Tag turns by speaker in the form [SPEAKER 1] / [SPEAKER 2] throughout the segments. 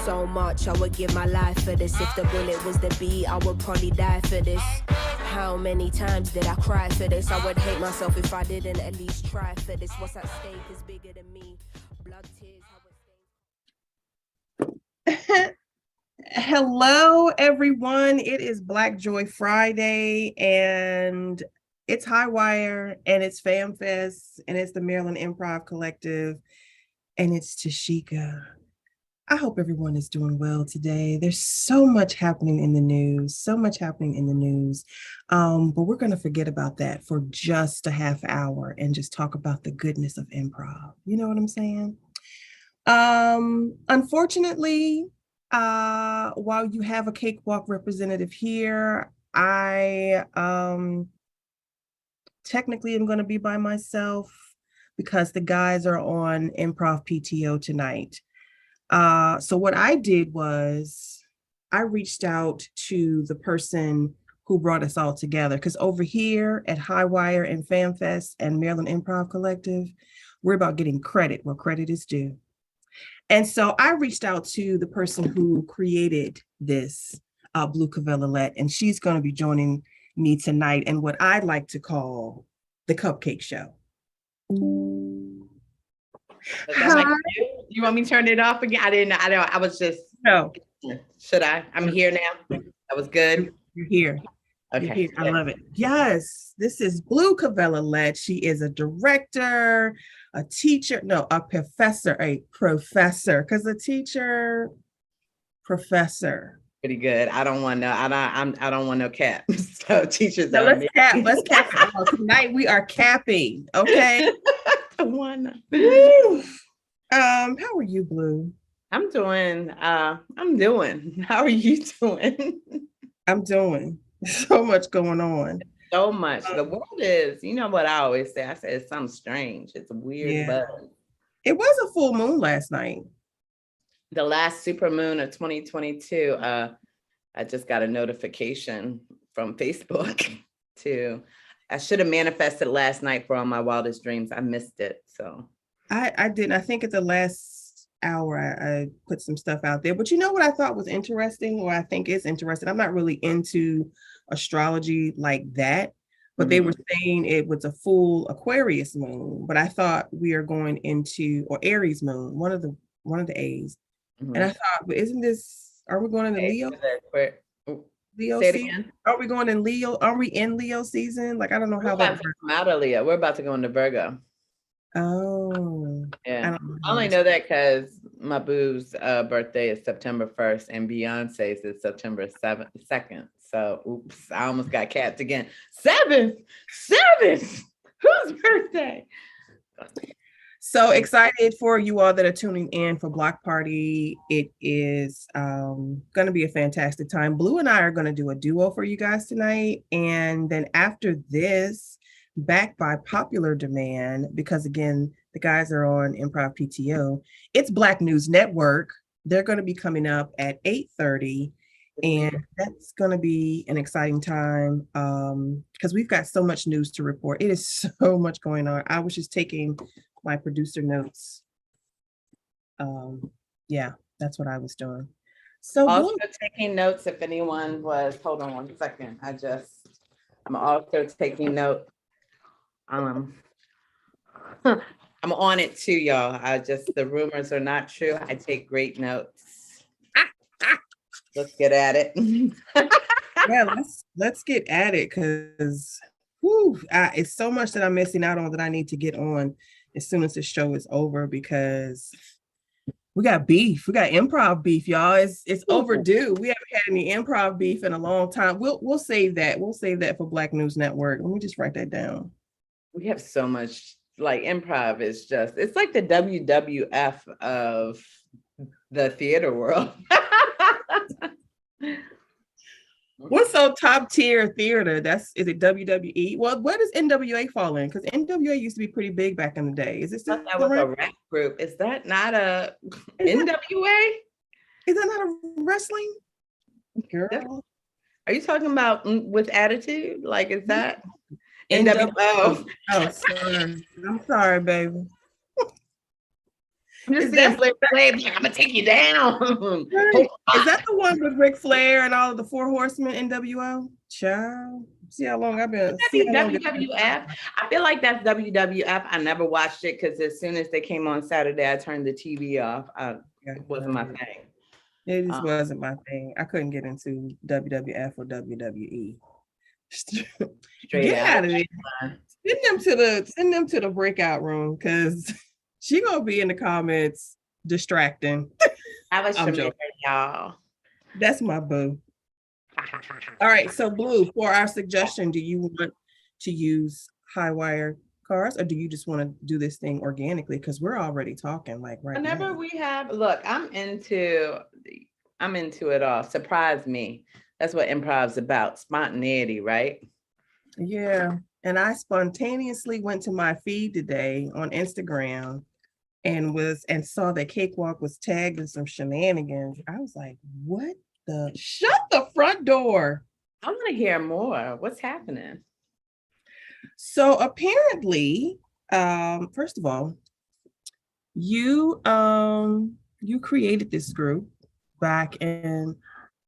[SPEAKER 1] So much, I would give my life for this. If the bullet was the beat, I would probably die for this. How many times did I cry for this? I would hate myself if I didn't at least try for this. What's at stake is bigger than me. Blood, tears,
[SPEAKER 2] Hello, everyone. It is Black Joy Friday, and it's Highwire, and it's F.A.M Fest, and it's the Maryland Improv Collective, and it's Tashika. I hope everyone is doing well today. There's so much happening in the news, but we're going to forget about that for just a half hour and just talk about the goodness of improv. You know what I'm saying? Unfortunately, while you have a cakewalk representative here, I technically am going to be by myself because the guys are on Improv PTO tonight. So what I did was I reached out to the person who brought us all together, because over here at Highwire and F.A.M Fest and Maryland Improv Collective, we're about getting credit where credit is due. And so I reached out to the person who created this, Blue Cavallalette, and she's going to be joining me tonight in what I'd like to call the Cupcake Show.
[SPEAKER 3] Hi. You want me to turn it off again? I was just.
[SPEAKER 2] No.
[SPEAKER 3] Should I? I'm here now. That was good.
[SPEAKER 2] You're here.
[SPEAKER 3] Okay.
[SPEAKER 2] You're here. I love it. Yes, this is Blue Cavallalette. She is a director, a teacher, no, a professor, because a teacher, professor.
[SPEAKER 3] Pretty good. I don't want no cap. So teachers.
[SPEAKER 2] So let's cap it. Tonight we are capping. Okay.
[SPEAKER 3] One.
[SPEAKER 2] How are you, Blue?
[SPEAKER 3] I'm doing. How are you doing?
[SPEAKER 2] I'm doing. So much going on.
[SPEAKER 3] So much. The world is, you know what I always say? I say it's something strange. It's a weird buzz.
[SPEAKER 2] It was a full moon last night.
[SPEAKER 3] The last super moon of 2022. I just got a notification from Facebook I should have manifested last night for all my wildest dreams. I missed it. So
[SPEAKER 2] I didn't. I think at the last hour I put some stuff out there. But you know what I thought was interesting, or I think is interesting? I'm not really into astrology like that, but they were saying it was a full Aquarius moon. But I thought we are going into, or Aries moon, one of the A's. And I thought, but are we going into Leo? Leo season? Are we going in Leo? Are we in Leo season? Like, I don't know how that works.
[SPEAKER 3] Come out of Leo. We're about to go into Virgo.
[SPEAKER 2] Oh.
[SPEAKER 3] Yeah. I only know that because my boo's birthday is September 1st and Beyonce's is September 2nd. So, oops, I almost got capped again. 7th. Whose birthday?
[SPEAKER 2] So excited for you all that are tuning in for Block Party. It is going to be a fantastic time. Blue and I are going to do a duo for you guys tonight. And then after this, back by popular demand, because again, the guys are on Improv PTO, it's Black News Network. They're going to be coming up at 8:30. And that's going to be an exciting time because we've got so much news to report. It is so much going on. I was just taking my producer notes. Yeah, that's what I was doing. So
[SPEAKER 3] also taking notes if anyone was, hold on one second. I'm also taking notes. I'm on it too, y'all. The rumors are not true. I take great notes. Let's get at it.
[SPEAKER 2] Yeah, let's get at it because it's so much that I'm missing out on that I need to get on as soon as the show is over, because we got beef. We got improv beef, y'all. It's overdue. We haven't had any improv beef in a long time. We'll save that. We'll save that for Black News Network. Let me just write that down.
[SPEAKER 3] We have so much, like, improv is just, it's like the WWF of the theater world.
[SPEAKER 2] What's so top tier theater? Is it WWE? Well, where does NWA fall in? Because NWA used to be pretty big back in the day. Is it still
[SPEAKER 3] that was a rap group? Is that not a NWA?
[SPEAKER 2] Is that not a wrestling? Girl.
[SPEAKER 3] Are you talking about with attitude? Like, is that
[SPEAKER 2] NWO? Oh, sorry. I'm sorry, baby.
[SPEAKER 3] I'm just seeing Flair Flav, like, I'm gonna take you down.
[SPEAKER 2] Right. Is that the one with Ric Flair and all of the Four Horsemen NWO? Child. See how long I've been.
[SPEAKER 3] WWF. I feel like that's WWF. I never watched it because as soon as they came on Saturday, I turned the TV off. It wasn't my thing.
[SPEAKER 2] It just wasn't my thing. I couldn't get into WWF or WWE. Get out of there. Send them to the breakout room because she gonna be in the comments distracting.
[SPEAKER 3] I was joking, y'all.
[SPEAKER 2] That's my boo. All right, so Blue, for our suggestion, do you want to use Highwire cars or do you just want to do this thing organically? Because we're already talking like right
[SPEAKER 3] Whenever
[SPEAKER 2] now.
[SPEAKER 3] we have, look, I'm into it all. Surprise me. That's what improv's about. Spontaneity, right?
[SPEAKER 2] Yeah. And I spontaneously went to my feed today on Instagram and saw that Cakewalk was tagged in some shenanigans. I was like, what the? Shut the front door.
[SPEAKER 3] I want to hear more. What's happening?
[SPEAKER 2] So apparently, first of all, you created this group back in.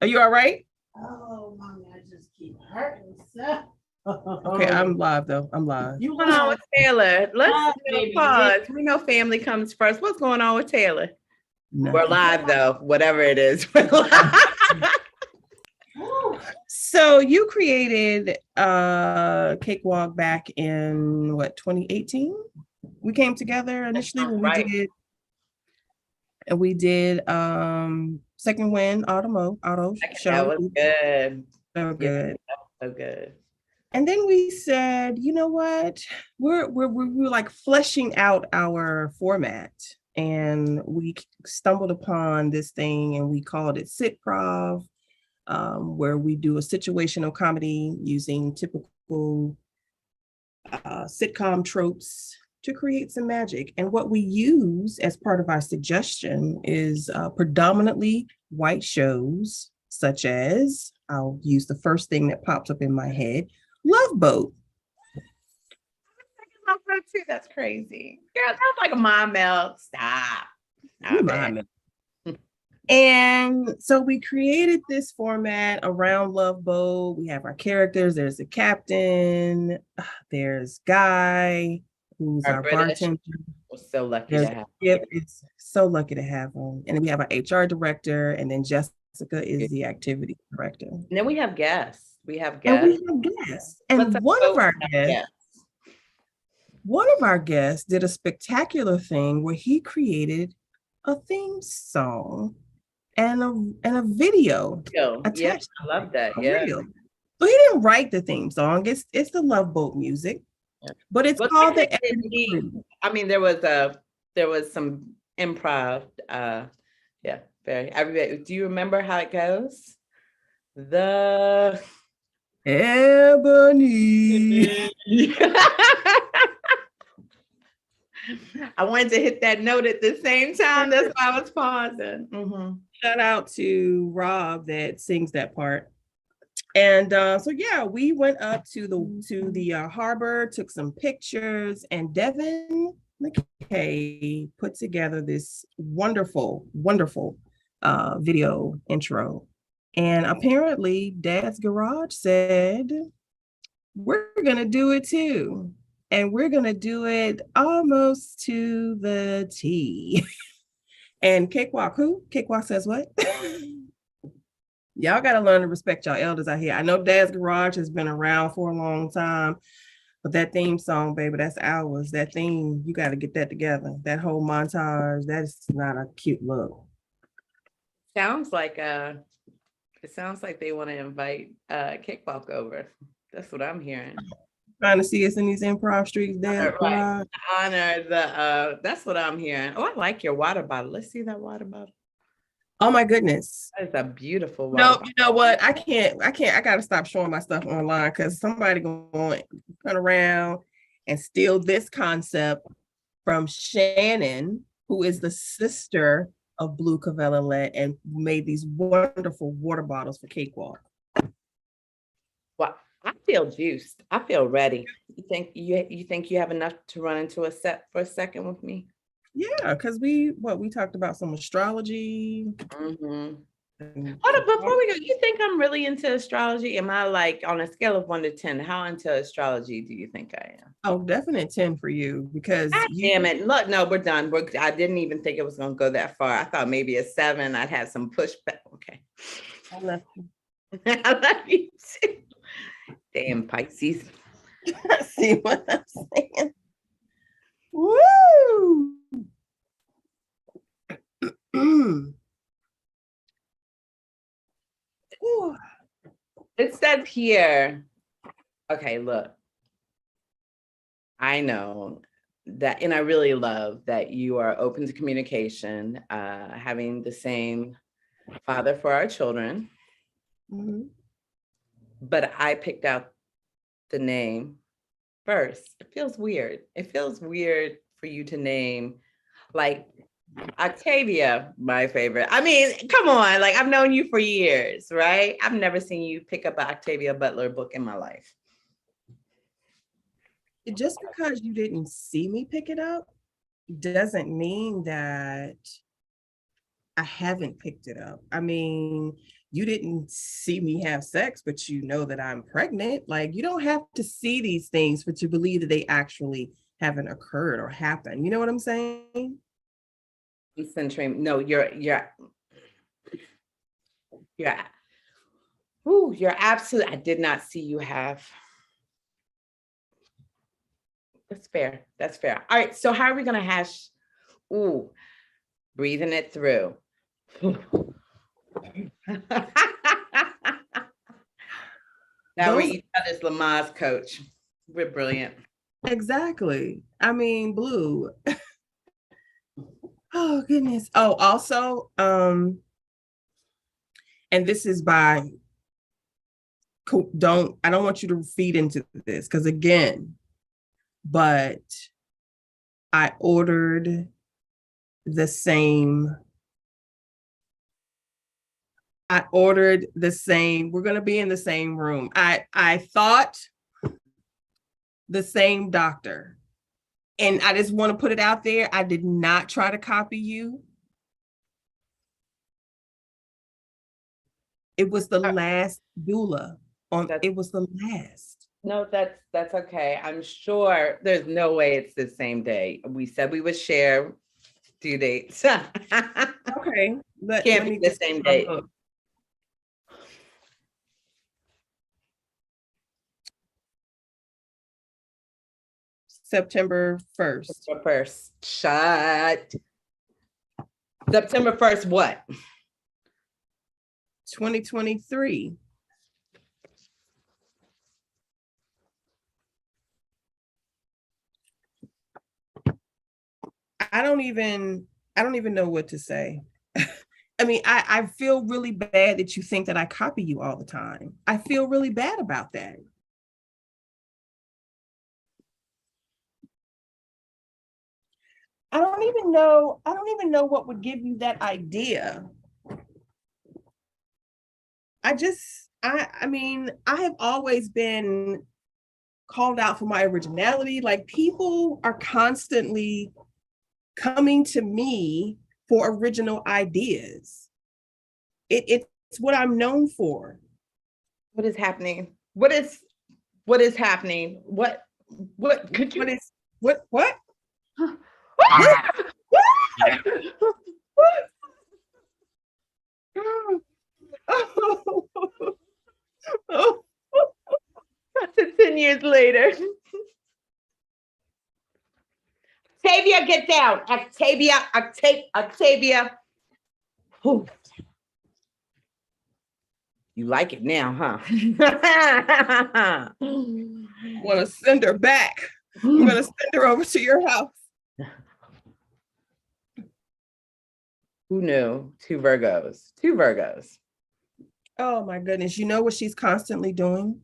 [SPEAKER 2] Are you all right?
[SPEAKER 4] Oh, mommy, I just keep hurting myself.
[SPEAKER 2] Okay, I'm live though. I'm live.
[SPEAKER 3] What's going on with Taylor? Let's pause. We know family comes first. What's going on with Taylor?
[SPEAKER 2] No.
[SPEAKER 3] We're live though, whatever it is.
[SPEAKER 2] So you created Cakewalk back in what, 2018? We came together initially when we did Second Wind Auto Show.
[SPEAKER 3] That was good.
[SPEAKER 2] So good.
[SPEAKER 3] So good.
[SPEAKER 2] And then we said, you know what? We're like fleshing out our format, and we stumbled upon this thing, and we called it Sitprov, where we do a situational comedy using typical sitcom tropes to create some magic. And what we use as part of our suggestion is predominantly white shows, such as, I'll use the first thing that pops up in my head, Love Boat.
[SPEAKER 3] That's crazy. Girl, that's like a mom melt. Stop.
[SPEAKER 2] And so we created this format around Love Boat. We have our characters. There's the captain. There's Guy, who's our bartender.
[SPEAKER 3] We're so lucky to have him.
[SPEAKER 2] It's so lucky to have him. And then we have our HR director, and then Jessica is the activity director. And
[SPEAKER 3] then we have guests.
[SPEAKER 2] And one of our guests did a spectacular thing where he created a theme song and a video attached.
[SPEAKER 3] I love that. Yeah.
[SPEAKER 2] So he didn't write the theme song. It's the Love Boat music, but it's called the.
[SPEAKER 3] I mean, there was some improv. Everybody. Do you remember how it goes? The
[SPEAKER 2] Ebony.
[SPEAKER 3] I wanted to hit that note at the same time. That's why I was pausing. Mm-hmm.
[SPEAKER 2] Shout out to Rob that sings that part. And so we went up to the harbor, took some pictures, and Devin McKay put together this wonderful, wonderful video intro. And apparently Dad's Garage said, we're going to do it too. And we're going to do it almost to the T. And Cakewalk, who? Cakewalk says what? Y'all got to learn to respect y'all elders out here. I know Dad's Garage has been around for a long time, but that theme song, baby, that's ours. That theme, you got to get that together. That whole montage, that's not a cute look.
[SPEAKER 3] Sounds like it sounds like they want to invite Cakewalk over. That's what I'm hearing.
[SPEAKER 2] Trying to see us in these improv streets, Dad.
[SPEAKER 3] Right. Honor the that's what I'm hearing. Oh, I like your water bottle. Let's see that water bottle.
[SPEAKER 2] Oh my goodness.
[SPEAKER 3] That is a beautiful water
[SPEAKER 2] bottle.
[SPEAKER 3] You
[SPEAKER 2] know what? I can't. I gotta stop showing my stuff online because somebody gonna turn around and steal this concept from Shannon, who is the sister of Blue Cavella and made these wonderful water bottles for Cakewalk.
[SPEAKER 3] Well, I feel juiced. I feel ready. You think you have enough to run into a set for a second with me?
[SPEAKER 2] Yeah, because we talked about some astrology.
[SPEAKER 3] Mm-hmm.
[SPEAKER 2] and
[SPEAKER 3] Hold
[SPEAKER 2] some-
[SPEAKER 3] up, before we go, you think I'm really into astrology? Am I like on a scale of 1 to 10? How into astrology do you think I am?
[SPEAKER 2] Oh, definite 10 for you because
[SPEAKER 3] God
[SPEAKER 2] you
[SPEAKER 3] damn it. Look, no, we're done. I didn't even think it was going to go that far. I thought maybe a 7. I'd have some pushback. Okay.
[SPEAKER 2] I love
[SPEAKER 3] I love you too. Damn Pisces.
[SPEAKER 2] you. See what I'm saying? Woo! Ooh.
[SPEAKER 3] It says here, okay, look, I know that, and I really love that you are open to communication, having the same father for our children,
[SPEAKER 2] Mhm.
[SPEAKER 3] but I picked out the name first. It feels weird. It feels weird for you to name like Octavia, my favorite. I mean, come on, like I've known you for years, right? I've never seen you pick up an Octavia Butler book in my life.
[SPEAKER 2] Just because you didn't see me pick it up doesn't mean that I haven't picked it up. I mean, you didn't see me have sex, but you know that I'm pregnant. Like, you don't have to see these things for to believe that they actually haven't occurred or happened. You know what I'm saying?
[SPEAKER 3] I'm centering. No, you're ooh, you're absolutely. I did not see you have. That's fair. That's fair. All right. So how are we gonna hash? Ooh, breathing it through. Now we're
[SPEAKER 2] Those
[SPEAKER 3] each other's Lamaze coach. We're brilliant.
[SPEAKER 2] exactly. I mean, Blue. Oh goodness. Oh, also, and this is by I don't want you to feed into this because again, but I ordered the same. We're gonna be in the same room. I thought the same doctor. And I just want to put it out there. I did not try to copy you. It was the last doula it was the last.
[SPEAKER 3] No, that's okay. I'm sure there's no way it's the same day. We said we would share due dates.
[SPEAKER 2] Okay.
[SPEAKER 3] Can't be the same date.
[SPEAKER 2] September 1st.
[SPEAKER 3] September 1st. Shut. September 1st, what?
[SPEAKER 2] 2023. I don't even know what to say. I mean, I feel really bad that you think that I copy you all the time. I feel really bad about that. I don't even know what would give you that idea. I mean, I have always been called out for my originality. Like, people are constantly coming to me for original ideas. It's what I'm known for.
[SPEAKER 3] What is happening? What is happening? What could you?
[SPEAKER 2] What? Oh.
[SPEAKER 3] 10 years later. Octavia, get down. Octavia. Whew. You like it now, huh?
[SPEAKER 2] Want to send her back. I'm going to send her over to your house.
[SPEAKER 3] Who knew? Two Virgos.
[SPEAKER 2] Oh my goodness. You know what she's constantly doing?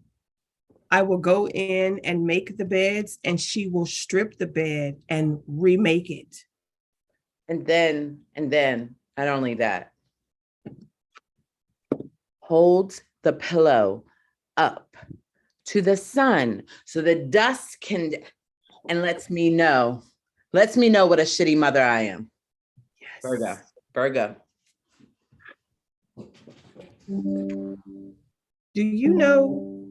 [SPEAKER 2] I will go in and make the beds and she will strip the bed and remake it.
[SPEAKER 3] And then, not only that, holds the pillow up to the sun so the dust can, and lets me know what a shitty mother I am.
[SPEAKER 2] Yes.
[SPEAKER 3] Virgo.
[SPEAKER 2] Do you know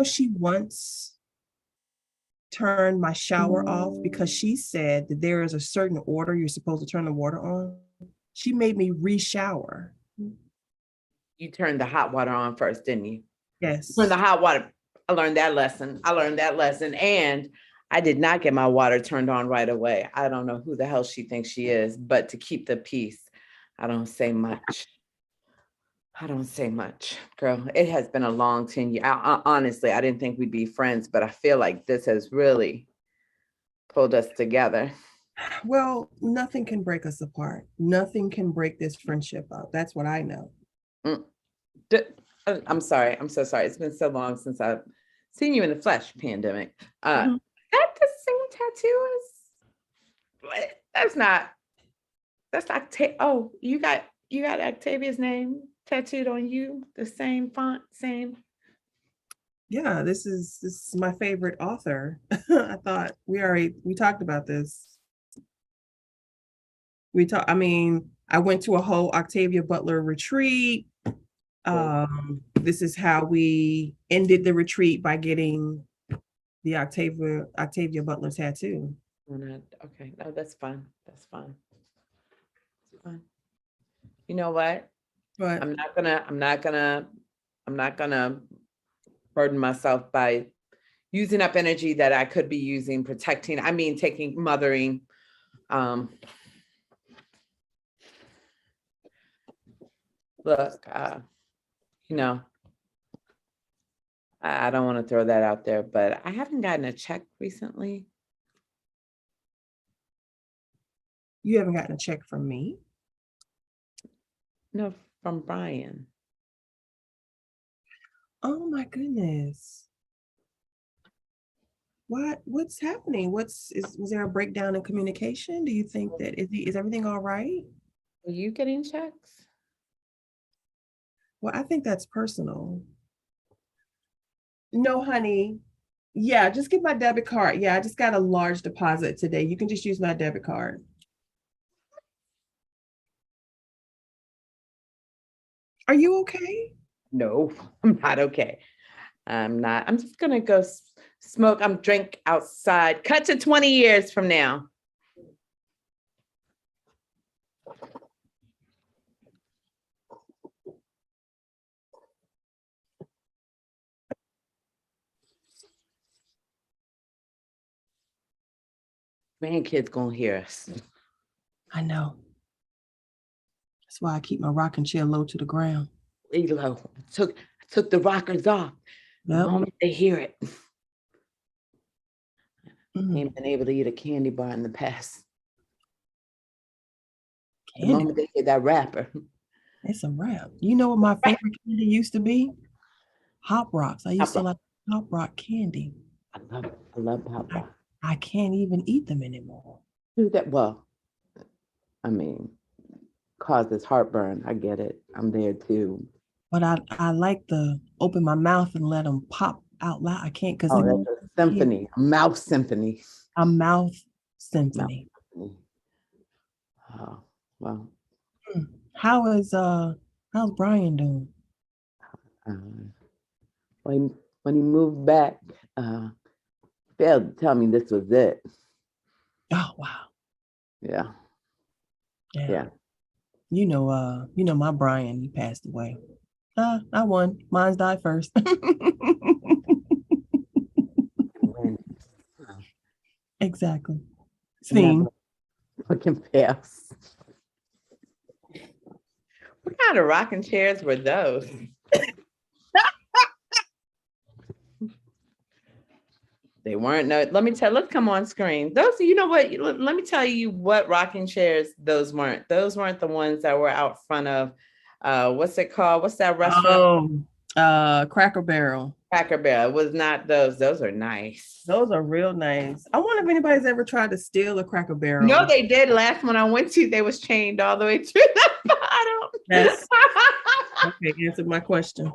[SPEAKER 2] she once turned my shower off because she said that there is a certain order you're supposed to turn the water on? She made me re-shower.
[SPEAKER 3] You turned the hot water on first, didn't you?
[SPEAKER 2] Yes.
[SPEAKER 3] Turn the hot water. I learned that lesson. And I did not get my water turned on right away. I don't know who the hell she thinks she is, but to keep the peace, I don't say much. Girl. It has been a long 10 years. Honestly, I didn't think we'd be friends, but I feel like this has really pulled us together.
[SPEAKER 2] Well, nothing can break us apart. Nothing can break this friendship up. That's what I know.
[SPEAKER 3] I'm sorry. I'm so sorry. It's been so long since I've seen you in the flesh, pandemic. That the same tattoo as, that's oh, you got Octavia's name tattooed on you, the same font, same.
[SPEAKER 2] Yeah, this is my favorite author. I thought we talked about this. I went to a whole Octavia Butler retreat. This is how we ended the retreat, by getting the Octavia Butler tattoo.
[SPEAKER 3] Okay, no, that's fine. That's fine. You know what?
[SPEAKER 2] But
[SPEAKER 3] I'm not gonna burden myself by using up energy that I could be using mothering. Look, I don't want to throw that out there, but I haven't gotten a check recently.
[SPEAKER 2] you haven't gotten a check from me?
[SPEAKER 3] No, from Brian.
[SPEAKER 2] Oh my goodness. What's happening? Was there a breakdown in communication? Do you think that is everything all right?
[SPEAKER 3] Are you getting checks?
[SPEAKER 2] Well, I think that's personal. No, honey. Yeah, just get my debit card. Yeah, I just got a large deposit today. You can just use my debit card. Are you okay?
[SPEAKER 3] No, I'm not okay. I'm not. I'm just gonna go smoke. Drink outside. Cut to 20 years from now. Grandkids gonna hear us.
[SPEAKER 2] I know. That's why I keep my rocking chair low to the ground.
[SPEAKER 3] Low. Took the rockers off. The moment they hear it. I ain't been able to eat a candy bar in the past. The moment they hear that wrapper.
[SPEAKER 2] It's a wrap. You know what my favorite candy used to be? Hop Rocks. I used to like Hop Rock candy.
[SPEAKER 3] I love Hop Rock.
[SPEAKER 2] I can't even eat them anymore.
[SPEAKER 3] Do that. Well, I mean, causes heartburn. I get it. I'm there too.
[SPEAKER 2] But I like to open my mouth and let them pop out loud. I can't because
[SPEAKER 3] that's a symphony, a mouth symphony.
[SPEAKER 2] A mouth symphony.
[SPEAKER 3] Oh, well.
[SPEAKER 2] How's Brian doing?
[SPEAKER 3] When he moved back, failed to tell me this was it.
[SPEAKER 2] Oh wow.
[SPEAKER 3] Yeah.
[SPEAKER 2] You know my Brian, he passed away. I won. Mine's died first. Exactly. Scene.
[SPEAKER 3] Fucking pass. What kind of rocking chairs were those? They weren't. No, let's come on screen. Those, you know what? Let me tell you what rocking chairs those weren't. Those weren't the ones that were out front of, what's it called? What's that restaurant?
[SPEAKER 2] Cracker Barrel.
[SPEAKER 3] Cracker Barrel. It was not those. Those are nice.
[SPEAKER 2] Those are real nice. I wonder if anybody's ever tried to steal a Cracker Barrel.
[SPEAKER 3] No, they did. Last one I went to, they was chained all the way to the bottom.
[SPEAKER 2] Yes. Okay, answer my question.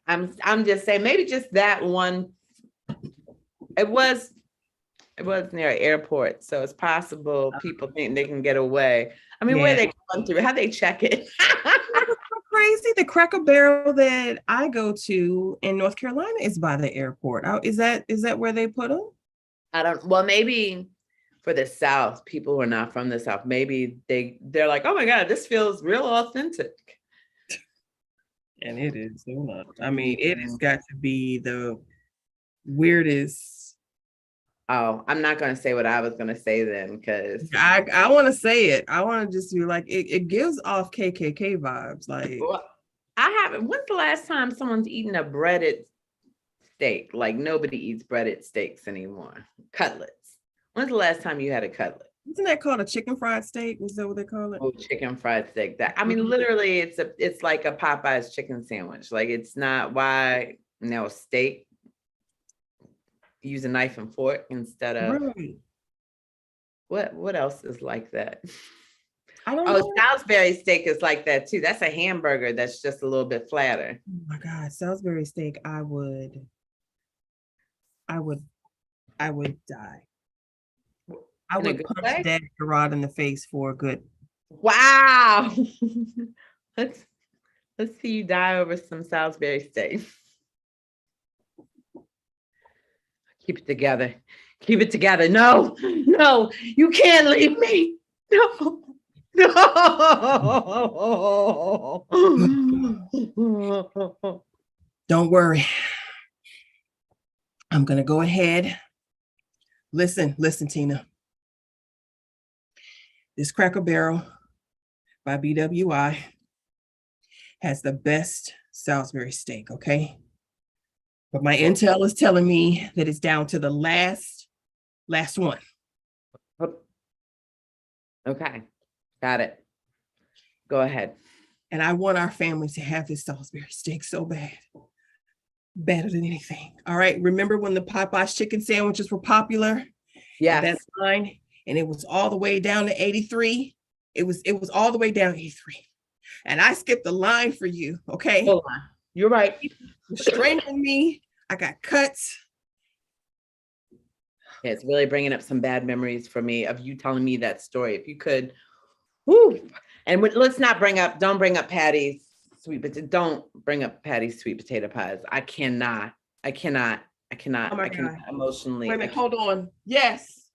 [SPEAKER 3] I'm just saying, maybe just that one. It was near an airport, so it's possible people think they can get away. I mean, where
[SPEAKER 2] Yeah.
[SPEAKER 3] they going through? How they check it?
[SPEAKER 2] Crazy. The Cracker Barrel that I go to in North Carolina is by the airport. Is that where they put them?
[SPEAKER 3] I don't. Well, maybe for the South, people who are not from the South, maybe they're like, oh my God, this feels real authentic.
[SPEAKER 2] And it is so much. I mean, it has got to be the weirdest.
[SPEAKER 3] Oh, I'm not going to say what I was going to say then, because
[SPEAKER 2] I want to say it. I want to just be like, it gives off KKK vibes. Like,
[SPEAKER 3] I haven't. When's the last time someone's eaten a breaded steak? Like, nobody eats breaded steaks anymore. Cutlets. When's the last time you had a cutlet?
[SPEAKER 2] Isn't that called a chicken fried steak? Is that what they call it?
[SPEAKER 3] Oh, chicken fried steak. That, I mean, literally, it's like a Popeye's chicken sandwich. Like, it's not why steak. Use a knife and fork instead of
[SPEAKER 2] Right.
[SPEAKER 3] What else is like that?
[SPEAKER 2] I don't know.
[SPEAKER 3] Salisbury steak is like that too. That's a hamburger that's just a little bit flatter.
[SPEAKER 2] Oh my God, Salisbury steak, I would die. I would punch Dad Gerard in the face for a good.
[SPEAKER 3] Wow. Let's see you die over some Salisbury steak. Keep it together. Keep it together. No, you can't leave me. No.
[SPEAKER 2] Don't worry. I'm going to go ahead. Listen, Tina. This Cracker Barrel by BWI has the best Salisbury steak, okay? But my intel is telling me that it's down to the last one.
[SPEAKER 3] Okay, got it. Go ahead.
[SPEAKER 2] And I want our family to have this Salisbury steak so bad. Better than anything. All right. Remember when the Popeye's chicken sandwiches were popular?
[SPEAKER 3] Yes.
[SPEAKER 2] That's fine. And it was all the way down to 83. It was all the way down to 83. And I skipped the line for you. Okay.
[SPEAKER 3] Hold on. You're right.
[SPEAKER 2] You're strangling me. I got cuts.
[SPEAKER 3] Yeah, it's really bringing up some bad memories for me of you telling me that story. If you could, whoo. And let's not don't bring up Patty's sweet potato. Don't bring up Patty's sweet potato pies. I cannot
[SPEAKER 2] Oh my God.
[SPEAKER 3] Emotionally.
[SPEAKER 2] Wait a minute, hold on. Yes.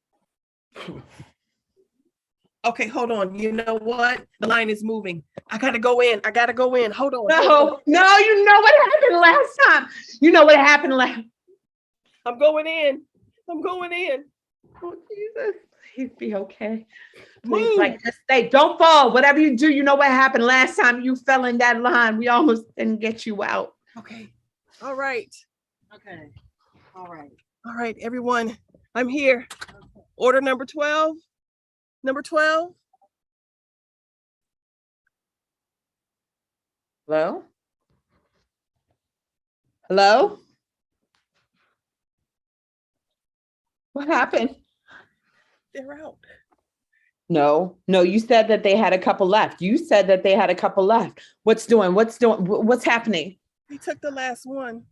[SPEAKER 2] Okay, hold on. You know what? The line is moving. I gotta go in. Hold on.
[SPEAKER 3] No, you know what happened last time. You know what happened last.
[SPEAKER 2] I'm going in.
[SPEAKER 3] Oh, Jesus. Please be okay. Please, like, just stay. Don't fall. Whatever you do, you know what happened last time you fell in that line. We almost didn't get you out.
[SPEAKER 2] Okay. All right.
[SPEAKER 4] Okay. All right.
[SPEAKER 2] All right, everyone. I'm here. Order number 12. Number 12.
[SPEAKER 3] Hello? Hello? What happened?
[SPEAKER 2] They're out.
[SPEAKER 3] No, you said that they had a couple left. What's happening?
[SPEAKER 2] They took the last one.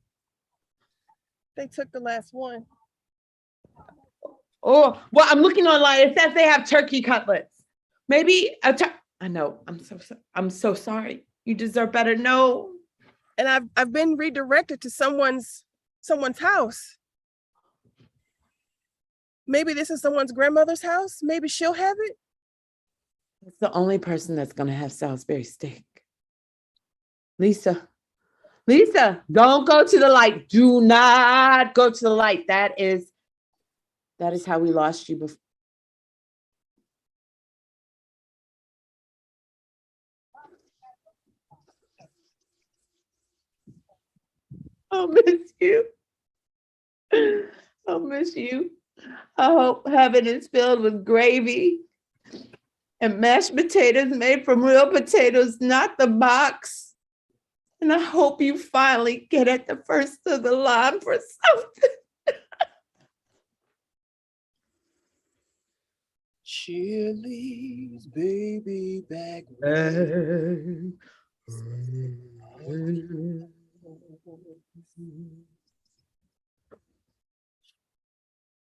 [SPEAKER 3] Oh, well, I'm looking online. It says they have turkey cutlets. Maybe I know. I'm so sorry. You deserve better. No.
[SPEAKER 2] And I've been redirected to someone's house. Maybe this is someone's grandmother's house. Maybe she'll have it.
[SPEAKER 3] It's the only person that's going to have Salisbury steak. Lisa, don't go to the light. Do not go to the light. That is how we lost you before. I'll miss you. I hope heaven is filled with gravy and mashed potatoes made from real potatoes, not the box. And I hope you finally get at the first of the line for something.
[SPEAKER 5] Chili's baby back.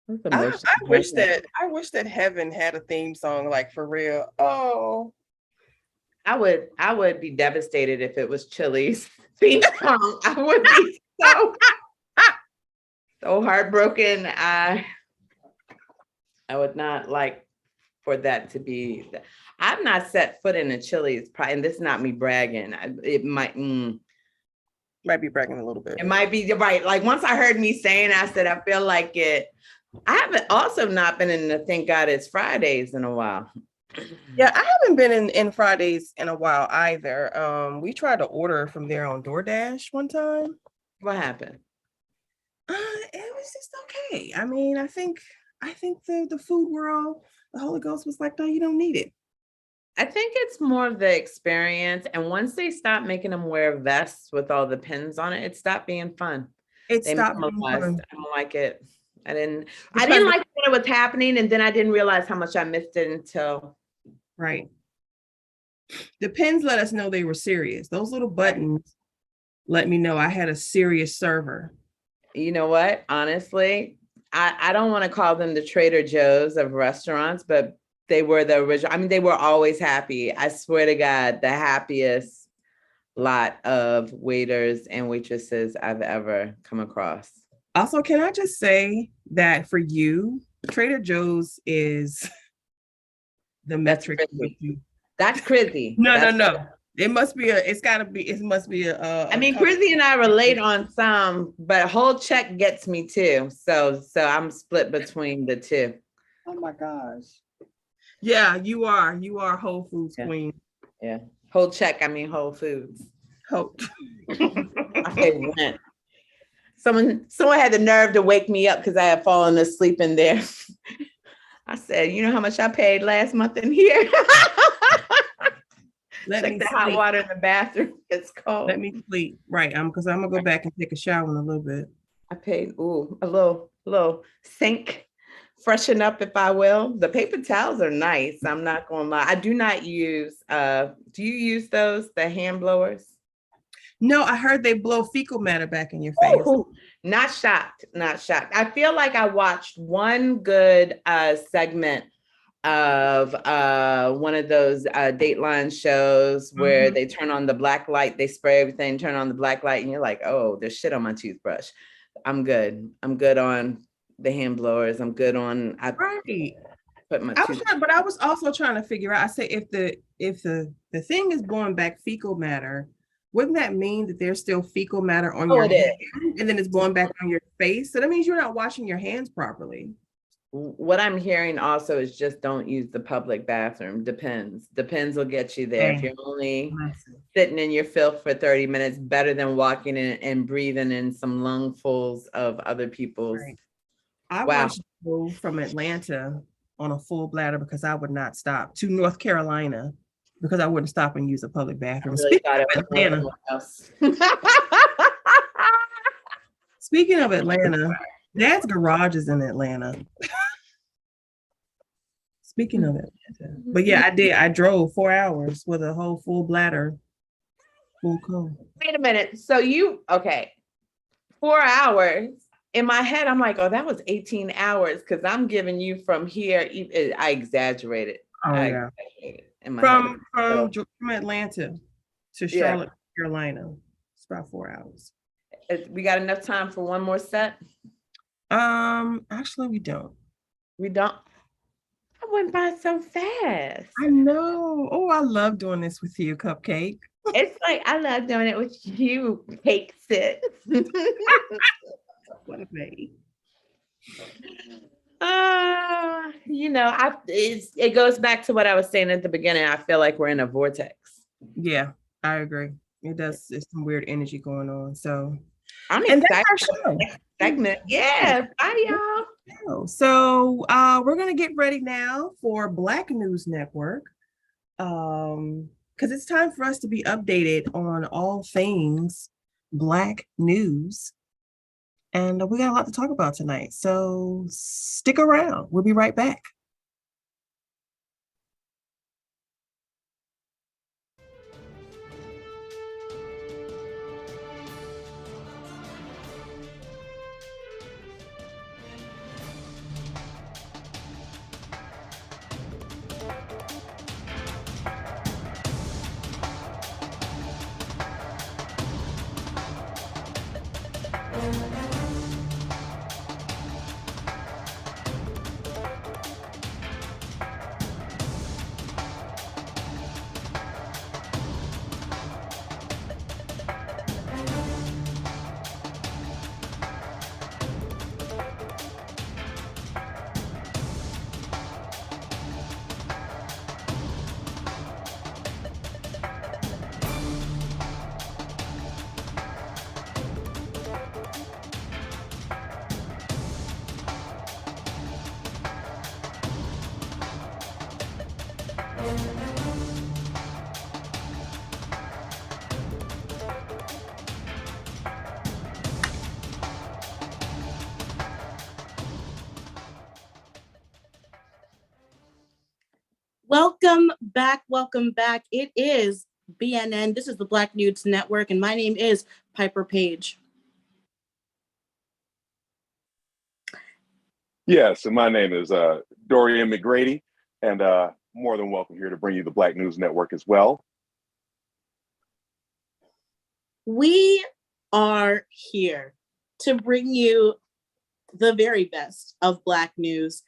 [SPEAKER 3] That's
[SPEAKER 2] I,
[SPEAKER 3] emotional.
[SPEAKER 2] I wish that heaven had a theme song, like for real. Oh,
[SPEAKER 3] I would be devastated if it was Chili's theme song. I would be so heartbroken. I would not like for that to be. I've not set foot in a Chili's, and this is not me bragging. It might.
[SPEAKER 2] might be bragging a little bit.
[SPEAKER 3] It might be right. Like once I heard me saying, I said, I feel like it. I haven't also not been in the Thank God It's Fridays in a while.
[SPEAKER 2] Yeah, I haven't been in Fridays in a while either. We tried to order from there on DoorDash one time.
[SPEAKER 3] What happened?
[SPEAKER 2] It was just okay. I mean, I think the food world, the Holy Ghost was like, no, you don't need it.
[SPEAKER 3] I think it's more of the experience. And once they stopped making them wear vests with all the pins on it, it stopped being fun.
[SPEAKER 2] It
[SPEAKER 3] They
[SPEAKER 2] stopped being
[SPEAKER 3] normalized.
[SPEAKER 2] fun.
[SPEAKER 3] I don't like it. I didn't
[SPEAKER 2] Because
[SPEAKER 3] like when it was happening, and then I didn't realize how much I missed it until.
[SPEAKER 2] Right. The pins let us know they were serious. Those little buttons let me know I had a serious server.
[SPEAKER 3] You know what? Honestly, I don't want to call them the Trader Joe's of restaurants, but they were the original. I mean, they were always happy. I swear to God, the happiest lot of waiters and waitresses I've ever come across.
[SPEAKER 2] Also, can I just say that for you, Trader Joe's is the metric.
[SPEAKER 3] That's crazy.
[SPEAKER 2] No. It must be
[SPEAKER 3] I mean, Chrissy and I relate on some, but whole check gets me too. So I'm split between the two.
[SPEAKER 2] Oh my gosh. Yeah, you are Whole Foods queen.
[SPEAKER 3] Yeah. Whole check, I mean Whole Foods.
[SPEAKER 2] Hope.
[SPEAKER 3] I paid rent. Someone had the nerve to wake me up because I had fallen asleep in there. I said, you know how much I paid last month in here? Check the hot water in the bathroom. It's cold.
[SPEAKER 2] Let me sleep. Right. Because I'm gonna go back and take a shower in a little bit.
[SPEAKER 3] I paid a little sink, freshen up if I will. The paper towels are nice. I'm not gonna lie. I do not use do you use those, the hand blowers?
[SPEAKER 2] No, I heard they blow fecal matter back in your face.
[SPEAKER 3] Ooh, not shocked. I feel like I watched one good segment of one of those Dateline shows where they turn on the black light, they spray everything, turn on the black light, and you're like, oh, there's shit on my toothbrush. I'm good on the hand blowers. I'm good on put my
[SPEAKER 2] but I was also trying to figure out, I say if the thing is blowing back fecal matter, wouldn't that mean that there's still fecal matter on your hand and then it's blowing back on your face? So that means you're not washing your hands properly.
[SPEAKER 3] What I'm hearing also is just don't use the public bathroom. Depends will get you there. If you're only sitting in your filth for 30 minutes, better than walking in and breathing in some lungfuls of other people's.
[SPEAKER 2] Right. I watched go from Atlanta on a full bladder because I would not stop to North Carolina because I wouldn't stop and use a public bathroom. Speaking of Atlanta, Dad's garage is in Atlanta. Speaking of Atlanta. But yeah, I drove 4 hours with a whole full bladder. Full cold.
[SPEAKER 3] Wait a minute. So 4 hours. In my head, I'm like, oh, that was 18 hours because I'm giving you from here. I exaggerated.
[SPEAKER 2] From Atlanta to Charlotte, Carolina. It's about 4 hours.
[SPEAKER 3] We got enough time for one more set?
[SPEAKER 2] Actually, we don't.
[SPEAKER 3] We don't? I went by so fast.
[SPEAKER 2] I know. Oh, I love doing this with you, Cupcake.
[SPEAKER 3] It's like, I love doing it with you, Cake Sis.
[SPEAKER 2] What a baby.
[SPEAKER 3] It goes back to what I was saying at the beginning. I feel like we're in a vortex.
[SPEAKER 2] Yeah, I agree. It does. It's some weird energy going on. So
[SPEAKER 3] I'm excited for the next segment. Yeah, bye y'all.
[SPEAKER 2] So we're gonna get ready now for Black News Network. Because it's time for us to be updated on all things Black news. And we got a lot to talk about tonight. So stick around. We'll be right back.
[SPEAKER 4] Welcome back. Welcome back. It is BNN. This is the Black Nudes Network, and my name is Piper Page.
[SPEAKER 5] Yes, and my name is Dorian McGrady, and more than welcome here to bring you the Black News Network as well.
[SPEAKER 4] We are here to bring you the very best of Black news.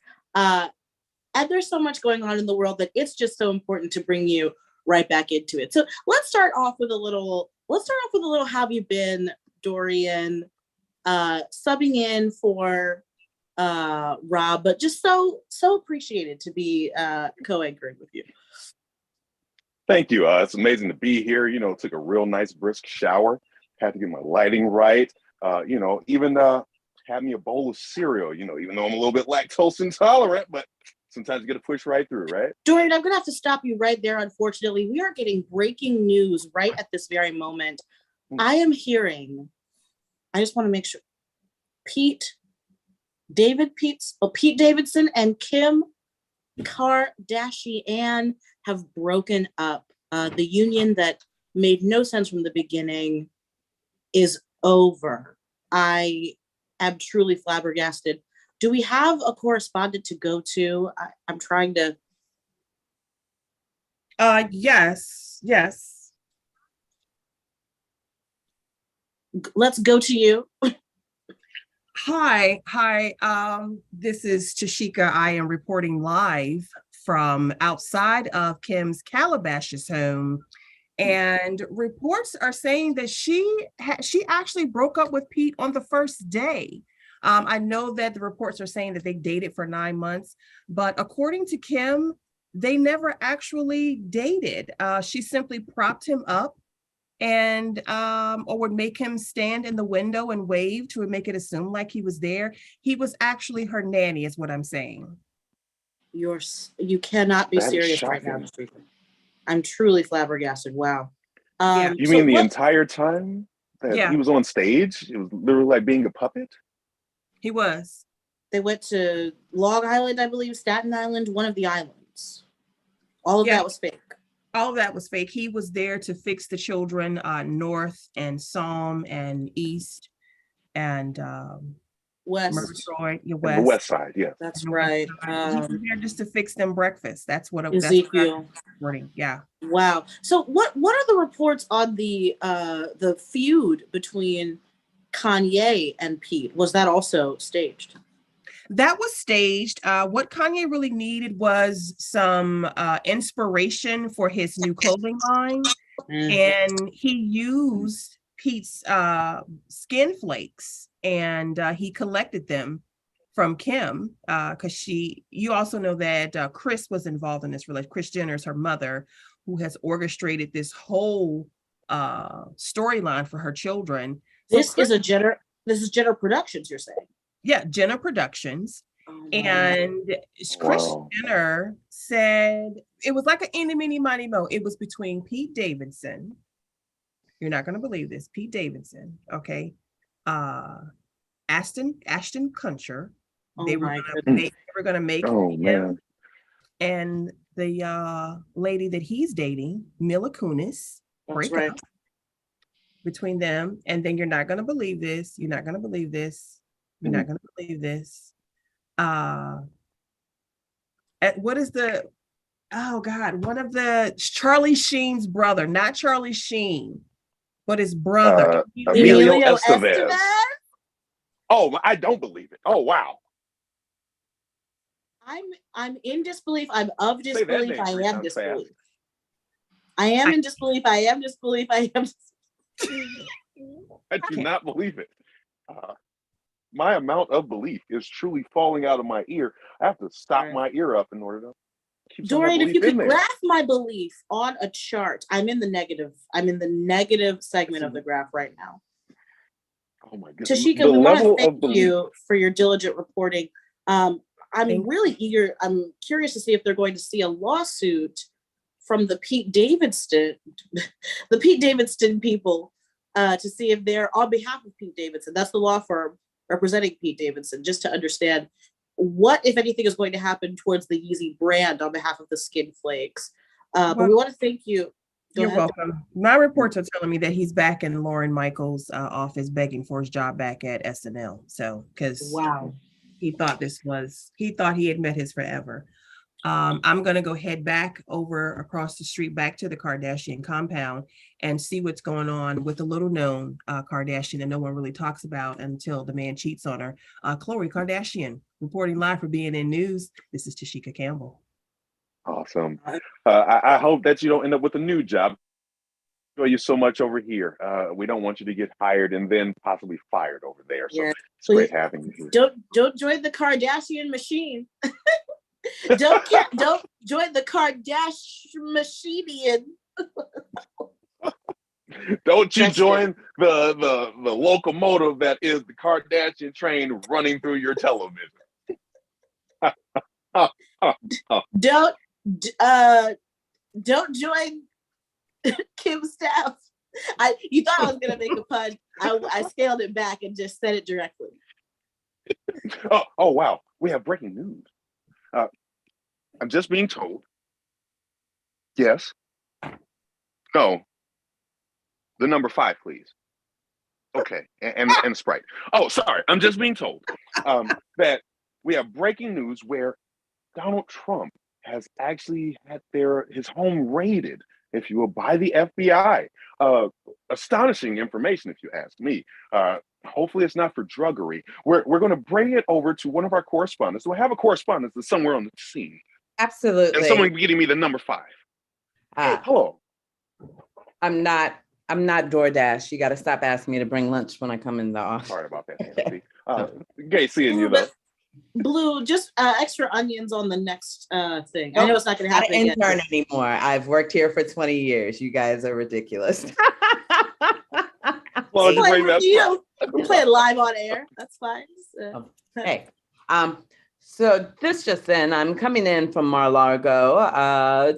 [SPEAKER 4] And there's so much going on in the world that it's just so important to bring you right back into it. So let's start off with a little how have you been, Dorian? Subbing in for Rob, but just so appreciated to be co-anchoring with you.
[SPEAKER 5] Thank you. It's amazing to be here. You know, took a real nice brisk shower, had to get my lighting right. Even had me a bowl of cereal, even though I'm a little bit lactose intolerant, but sometimes you get to push right through, right?
[SPEAKER 4] Dorian, I'm going to have to stop you right there. Unfortunately, we are getting breaking news right at this very moment. I am hearing, I just want to make sure, Pete Davidson and Kim Kardashian have broken up. The union that made no sense from the beginning is over. I am truly flabbergasted. Do we have a correspondent to go to? I'm trying to.
[SPEAKER 2] Yes.
[SPEAKER 4] Let's go to you.
[SPEAKER 2] Hi. This is Tashika. I am reporting live from outside of Kim's Calabasas home. And reports are saying that she actually broke up with Pete on the first day. I know that the reports are saying that they dated for 9 months, but according to Kim, they never actually dated. She simply propped him up and or would make him stand in the window and wave to make it assume like he was there. He was actually her nanny, is what I'm saying.
[SPEAKER 4] You cannot be
[SPEAKER 5] That is
[SPEAKER 4] serious right
[SPEAKER 5] shocking.
[SPEAKER 4] now. I'm truly flabbergasted. Wow.
[SPEAKER 2] Yeah.
[SPEAKER 5] You mean the entire time that he was on stage? It was literally like being a puppet?
[SPEAKER 2] He was.
[SPEAKER 4] They went to Long Island, I believe, Staten Island, one of the islands. All of that was fake.
[SPEAKER 2] All of that was fake. He was there to fix the children north and Psalm and east and
[SPEAKER 4] west.
[SPEAKER 2] Murgatroyd,
[SPEAKER 5] West. The west side, yeah.
[SPEAKER 4] That's right.
[SPEAKER 2] He was there just to fix them breakfast. That's what
[SPEAKER 4] Ezekiel.
[SPEAKER 2] Yeah.
[SPEAKER 4] Wow. So what are the reports on the feud between Kanye and Pete? Was that also staged?
[SPEAKER 2] That was staged. What Kanye really needed was some inspiration for his new clothing line. And he used Pete's skin flakes and he collected them from Kim because you also know that Kris was involved in this relationship. Kris Jenner is her mother, who has orchestrated this whole storyline for her children.
[SPEAKER 4] This is Jenner Productions, you're saying?
[SPEAKER 2] Yeah, Jenner Productions. And Kris Jenner said it was like an eeny, meeny, miny, mo. It was between Pete Davidson. You're not going to believe this. Pete Davidson, okay. Ashton Kutcher. They were going to make him. And the lady that he's dating, Mila Kunis, break up between them. And then you're not going to believe this. You're not going to believe this. You're not going to believe this. One of the Charlie Sheen's brother, not Charlie Sheen, but his brother.
[SPEAKER 5] Emilio Estevez. Oh, I don't believe it. Oh, wow.
[SPEAKER 4] I'm in disbelief. I'm of disbelief. I am disbelief. I am in disbelief. I am disbelief. I am.
[SPEAKER 5] I do not believe it. My amount of belief is truly falling out of my ear. I have to stop my ear up in order to keep
[SPEAKER 4] Dorian, if you could graph my belief on a chart, I'm in the negative. I'm in the negative segment of the graph right now.
[SPEAKER 5] Oh my goodness.
[SPEAKER 4] Tashika, we want to thank you for your diligent reporting. I'm really eager. I'm curious to see if they're going to see a lawsuit from the Pete Davidson people to see if they're on behalf of Pete Davidson. That's the law firm representing Pete Davidson, just to understand what, if anything, is going to happen towards the Yeezy brand on behalf of the Skin Flakes. But we want to thank you.
[SPEAKER 2] You're welcome. My reports are telling me that he's back in Lauren Michaels' office begging for his job back at SNL. So, because he thought he had met his forever. I'm going to go head back over across the street back to the Kardashian compound and see what's going on with the little known Kardashian that no one really talks about until the man cheats on her. Khloe Kardashian reporting live for BNN News. This is Tashika Campbell.
[SPEAKER 5] Awesome. I hope that you don't end up with a new job. Enjoy you so much over here. We don't want you to get hired and then possibly fired over there. So it's great having you here.
[SPEAKER 4] Don't join the Kardashian machine. Don't join the Kardashian machine.
[SPEAKER 5] Don't you join the locomotive that is the Kardashian train running through your television.
[SPEAKER 4] Don't join Kim's staff. You thought I was gonna make a pun. I scaled it back and just said it directly.
[SPEAKER 5] Oh wow, we have breaking news. I'm just being told. Yes. No. The number 5, please. Okay, and Sprite. Oh, sorry. I'm just being told that we have breaking news where Donald Trump has actually had his home raided, if you will, by the FBI. Astonishing information, if you ask me. Hopefully it's not for druggery. We're going to bring it over to one of our correspondents. So I have a correspondent that's somewhere on the scene.
[SPEAKER 3] Absolutely.
[SPEAKER 5] And someone getting me the number 5. Hey, hello.
[SPEAKER 3] I'm not DoorDash. You got to stop asking me to bring lunch when I come in the office.
[SPEAKER 5] Sorry about that. Great seeing you, though.
[SPEAKER 4] Blue, just extra onions on the next thing. I know it's not going to happen again.
[SPEAKER 3] I'm not an intern anymore. I've worked here for 20 years. You guys are ridiculous.
[SPEAKER 5] Well,
[SPEAKER 4] we're playing live on air. That's fine.
[SPEAKER 3] Hey, so this just in, I'm coming in from Mar-a-Lago.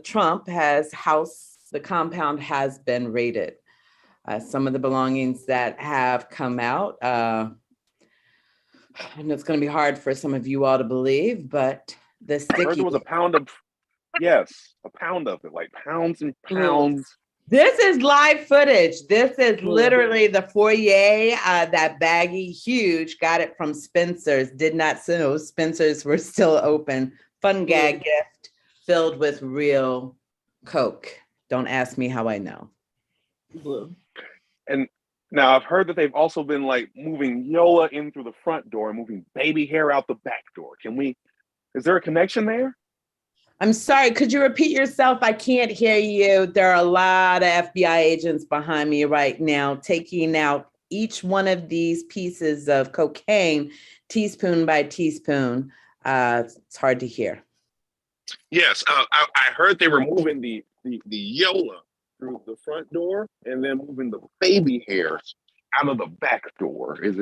[SPEAKER 3] The compound has been raided. Some of the belongings that have come out, and it's going to be hard for some of you all to believe, but the sticky.
[SPEAKER 5] I heard there was a pound of it, like pounds and pounds.
[SPEAKER 3] This is live footage. This is literally the foyer, that baggie, huge, got it from Spencer's, did not know Spencer's were still open. Fun gag gift filled with real Coke. Don't ask me how I know.
[SPEAKER 4] Blue.
[SPEAKER 5] And now I've heard that they've also been like moving Yola in through the front door and moving baby hair out the back door. Is there a connection there?
[SPEAKER 3] I'm sorry, could you repeat yourself? I can't hear you. There are a lot of FBI agents behind me right now, taking out each one of these pieces of cocaine, teaspoon by teaspoon. It's hard to hear.
[SPEAKER 5] Yes, I heard they were moving the Yola through the front door and then moving the baby hairs out of the back door. Is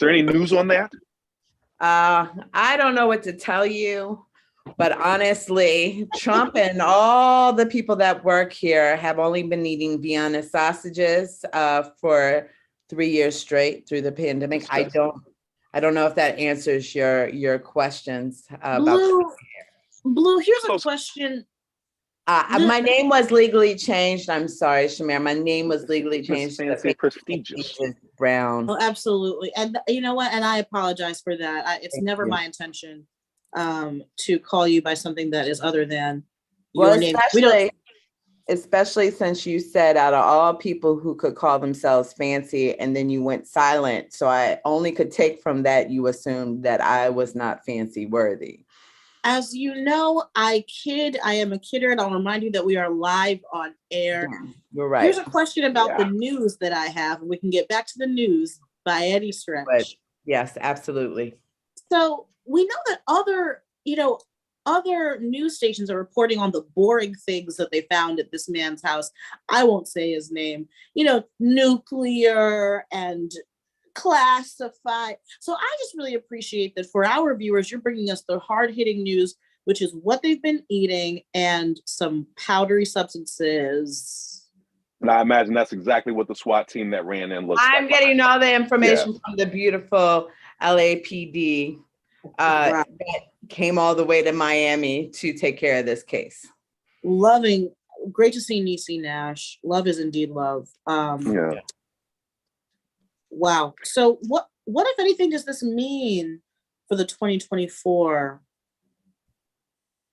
[SPEAKER 5] there any news on that?
[SPEAKER 3] I don't know what to tell you. But honestly, Trump and all the people that work here have only been eating Vienna sausages for 3 years straight through the pandemic. I don't know if that answers your questions about
[SPEAKER 4] Blue, here's a question.
[SPEAKER 3] My name was legally changed. I'm sorry, Shamir. My name was legally changed.
[SPEAKER 5] Fancy, prestigious.
[SPEAKER 3] Brown.
[SPEAKER 4] Oh, absolutely. And you know what? And I apologize for that. It's never my intention to call you by something that is other than your name.
[SPEAKER 3] Especially since you said out of all people who could call themselves fancy and then you went silent. So I only could take from that you assumed that I was not fancy worthy.
[SPEAKER 4] As you know, I am a kidder, and I'll remind you that we are live on air.
[SPEAKER 3] Yeah, you're right.
[SPEAKER 4] Here's a question about the news that I have, and we can get back to the news by any stretch.
[SPEAKER 3] But yes, absolutely.
[SPEAKER 4] So we know that other news stations are reporting on the boring things that they found at this man's house. I won't say his name, nuclear and classified. So I just really appreciate that for our viewers, you're bringing us the hard-hitting news, which is what they've been eating and some powdery substances.
[SPEAKER 5] And I imagine that's exactly what the SWAT team that ran in looks like.
[SPEAKER 3] I'm getting all the information from the beautiful LAPD.
[SPEAKER 4] Wow.
[SPEAKER 3] that came all the way to Miami to take care of this case.
[SPEAKER 4] Loving, great to see Niecy Nash. Love is indeed love.
[SPEAKER 5] Yeah.
[SPEAKER 4] Wow. So what if anything does this mean for the 2024?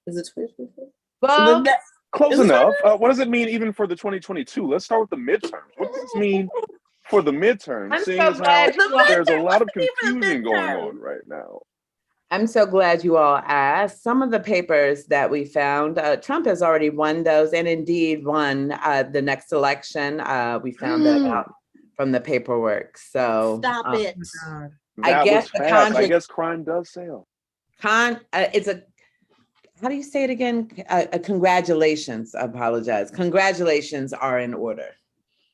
[SPEAKER 4] Is it 2024?
[SPEAKER 3] Well,
[SPEAKER 5] Close enough. What does it mean even for the 2022? Let's start with the midterms. What does this mean for the midterms?
[SPEAKER 3] I'm
[SPEAKER 5] Seeing
[SPEAKER 3] so
[SPEAKER 5] as how
[SPEAKER 3] glad
[SPEAKER 5] there's a lot of
[SPEAKER 4] What's the name of the
[SPEAKER 5] confusion going
[SPEAKER 4] midterm?
[SPEAKER 5] on right now.
[SPEAKER 3] I'm so glad you all asked. Some of the papers that we found, Trump has already won those and indeed won the next election. We found that out from the paperwork. So
[SPEAKER 4] Stop it.
[SPEAKER 3] I
[SPEAKER 5] That
[SPEAKER 3] guess
[SPEAKER 5] was
[SPEAKER 3] the
[SPEAKER 5] fast. I guess crime does sell.
[SPEAKER 3] it's a, how do you say it again? Congratulations. I apologize. Congratulations are in order.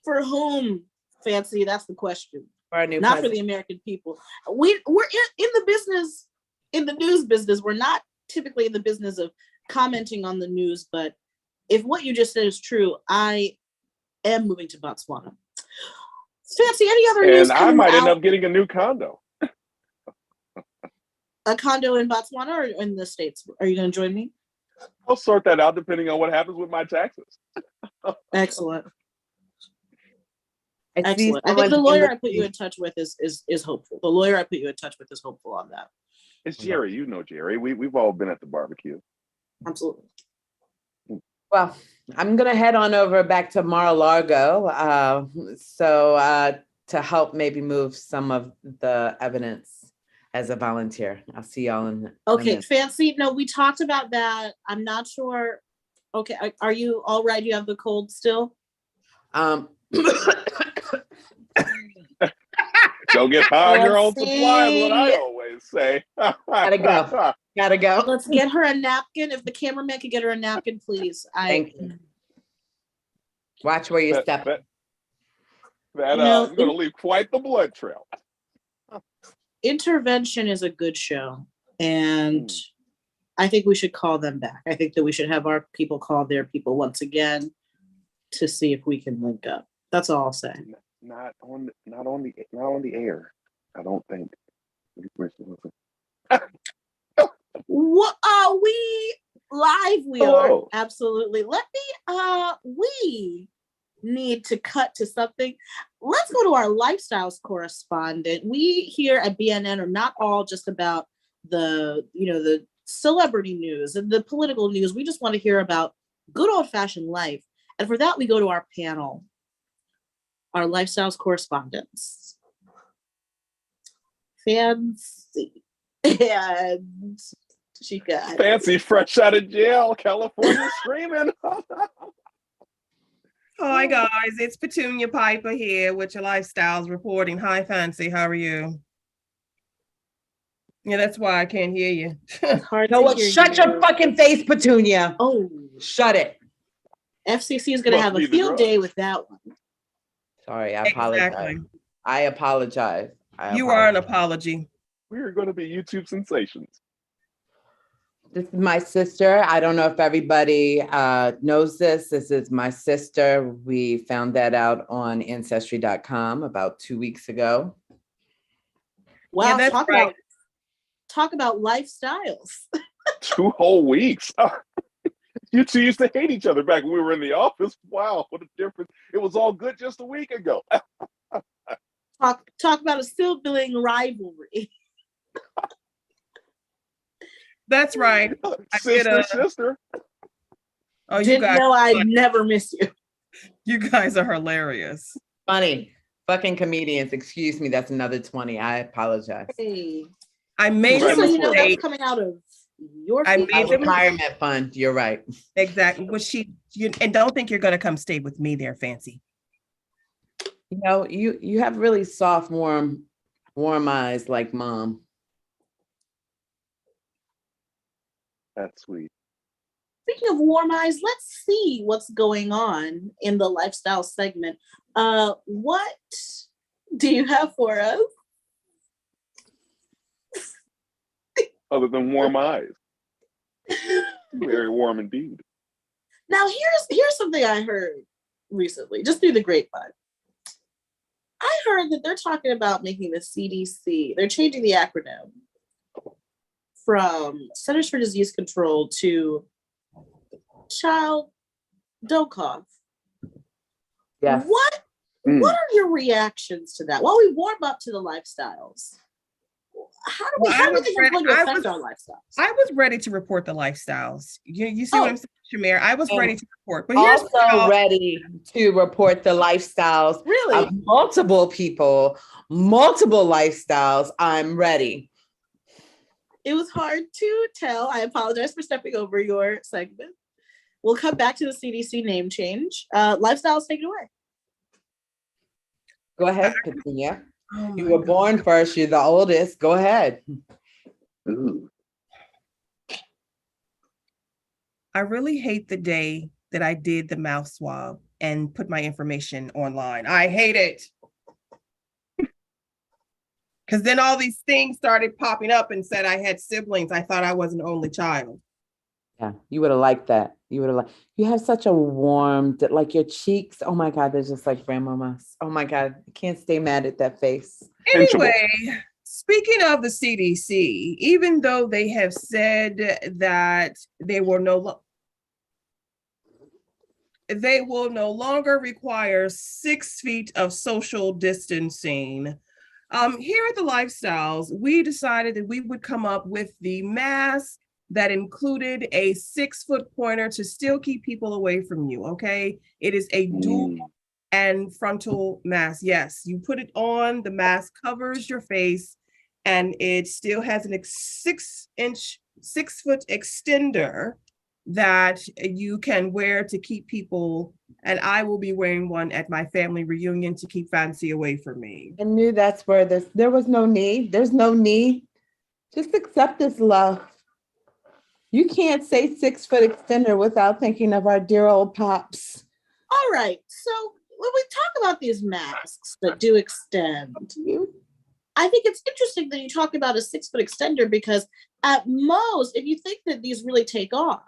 [SPEAKER 4] For whom, Fancy? That's the question.
[SPEAKER 3] For our new
[SPEAKER 4] Not for
[SPEAKER 3] president.
[SPEAKER 4] the American people. We're in the business, in the news business. We're not typically in the business of commenting on the news, but if what you just said is true, I am moving to Botswana. Fancy, any other news
[SPEAKER 5] And I
[SPEAKER 4] coming
[SPEAKER 5] might end
[SPEAKER 4] out?
[SPEAKER 5] up getting a new condo.
[SPEAKER 4] A condo in Botswana or in the States? Are you going to join me?
[SPEAKER 5] I'll sort that out depending on what happens with my taxes.
[SPEAKER 4] Excellent.
[SPEAKER 3] I see
[SPEAKER 4] Excellent. I think
[SPEAKER 3] someone
[SPEAKER 4] the
[SPEAKER 3] in
[SPEAKER 4] lawyer
[SPEAKER 3] the-
[SPEAKER 4] I put you in touch with is hopeful. The lawyer I put you in touch with is hopeful on that.
[SPEAKER 5] It's Jerry. You know Jerry. We've all been at the barbecue.
[SPEAKER 4] Absolutely.
[SPEAKER 3] Well, I'm going to head on over back to Mar-a-Lago. To help maybe move some of the evidence as a volunteer. I'll see y'all in a
[SPEAKER 4] Okay,
[SPEAKER 3] minute.
[SPEAKER 4] Fancy. No, we talked about that. I'm not sure. Okay, are you all right? You have the cold still?
[SPEAKER 5] Don't get high on your own
[SPEAKER 4] Fancy.
[SPEAKER 5] supply is what I always say.
[SPEAKER 3] Gotta go. Gotta go.
[SPEAKER 4] Let's get her a napkin. If the cameraman could get her a napkin, please.
[SPEAKER 3] Thank you. Watch where you step.
[SPEAKER 5] That
[SPEAKER 4] No,
[SPEAKER 5] is going to leave quite the blood trail.
[SPEAKER 4] Intervention is a good show, and I think we should call them back. I think that we should have our people call their people once again to see if we can link up. That's all I'll say.
[SPEAKER 5] Not on the air. I don't think.
[SPEAKER 4] What are we live? We
[SPEAKER 5] Hello.
[SPEAKER 4] are absolutely. Let me. We need to cut to something. Let's go to our lifestyles correspondent. We here at BNN are not all just about the celebrity news and the political news. We just want to hear about good old-fashioned life. And for that, we go to our panel, our lifestyles correspondents. Fancy and Chica.
[SPEAKER 5] Fancy, fresh out of jail, California screaming.
[SPEAKER 2] Hi guys, it's Petunia Piper here with your lifestyles reporting. Hi Fancy, how are you? Yeah, that's why I can't hear you.
[SPEAKER 4] Hard
[SPEAKER 3] You know
[SPEAKER 4] to
[SPEAKER 3] what?
[SPEAKER 4] hear
[SPEAKER 3] Shut
[SPEAKER 4] you.
[SPEAKER 3] your fucking face, Petunia.
[SPEAKER 4] Oh,
[SPEAKER 3] Shut it.
[SPEAKER 4] FCC is going to
[SPEAKER 5] Must
[SPEAKER 4] have
[SPEAKER 5] be
[SPEAKER 4] a
[SPEAKER 5] the
[SPEAKER 4] field day
[SPEAKER 5] drugs.
[SPEAKER 4] with that one.
[SPEAKER 3] Sorry, I apologize.
[SPEAKER 2] Exactly.
[SPEAKER 3] I apologize.
[SPEAKER 2] You are an apology.
[SPEAKER 5] We are going to be YouTube sensations.
[SPEAKER 3] This is my sister. I don't know if everybody knows this. This is my sister. We found that out on Ancestry.com about 2 weeks ago.
[SPEAKER 4] Wow,
[SPEAKER 2] Yeah, that's right.
[SPEAKER 4] Talk about lifestyles.
[SPEAKER 5] 2 whole weeks. You two used to hate each other back when we were in the office. Wow, what a difference. It was all good just a week ago.
[SPEAKER 4] Talk about a sibling rivalry.
[SPEAKER 2] That's right.
[SPEAKER 5] Sister.
[SPEAKER 2] Oh, you
[SPEAKER 4] Didn't
[SPEAKER 2] guys,
[SPEAKER 4] know I'd never miss you.
[SPEAKER 2] you guys are hilarious.
[SPEAKER 3] Funny. Fucking comedians. Excuse me. That's another 20. I apologize.
[SPEAKER 4] Hey,
[SPEAKER 2] I made
[SPEAKER 4] just so
[SPEAKER 2] a
[SPEAKER 4] you know, that's
[SPEAKER 2] mistake.
[SPEAKER 4] coming out of your
[SPEAKER 2] I
[SPEAKER 4] people.
[SPEAKER 3] My
[SPEAKER 2] made a
[SPEAKER 3] retirement fund. You're right.
[SPEAKER 2] Exactly. Well, and don't think you're gonna come stay with me there, Fancy.
[SPEAKER 3] You know, you have really soft, warm eyes like mom.
[SPEAKER 5] That's sweet.
[SPEAKER 4] Speaking of warm eyes, let's see what's going on in the lifestyle segment. What do you have for us?
[SPEAKER 5] Other than warm eyes. Very warm indeed.
[SPEAKER 4] Now, here's something I heard recently, just through the grapevine. I heard that they're talking about making the CDC. They're changing the acronym from Centers for Disease Control to child, don't cough.
[SPEAKER 3] Yes.
[SPEAKER 4] What are your reactions to that? While we warm up to the lifestyles, how do we think it's going to affect our lifestyles?
[SPEAKER 2] I was ready to report the lifestyles. You see what I'm saying, Shamir? I was ready to report, but
[SPEAKER 3] here's also ready to report the lifestyles
[SPEAKER 4] really
[SPEAKER 3] of multiple people, multiple lifestyles. I'm ready.
[SPEAKER 4] It was hard to tell. I apologize for stepping over your segment. We'll come back to the CDC name change. Lifestyles, take it away.
[SPEAKER 3] Go ahead, Petunia. You were born first. You're the oldest. Go ahead.
[SPEAKER 5] Ooh.
[SPEAKER 2] I really hate the day that I did the mouth swab and put my information online. I hate it. Because then all these things started popping up and said I had siblings. I thought I was an only child.
[SPEAKER 3] Yeah, you would have liked that. You would have liked. You have such a warm, like your cheeks. Oh my God, they're just like grandmama's. Oh my God, I can't stay mad at that face.
[SPEAKER 2] Anyway, speaking of the CDC, even though they have said that they will no longer require 6 feet of social distancing. Here at the Lifestyles, we decided that we would come up with the mask that included a 6-foot pointer to still keep people away from you, okay? It is a dual and frontal mask. Yes, you put it on, the mask covers your face, and it still has an 6-foot extender that you can wear to keep people, and I will be wearing one at my family reunion to keep fancy away from me.
[SPEAKER 3] I knew that's where there was no need. There's no need. Just accept this love. You can't say 6-foot extender without thinking of our dear old pops.
[SPEAKER 4] All right. So when we talk about these masks that do extend, I think it's interesting that you talk about a 6-foot extender, because at most, if you think that these really take off,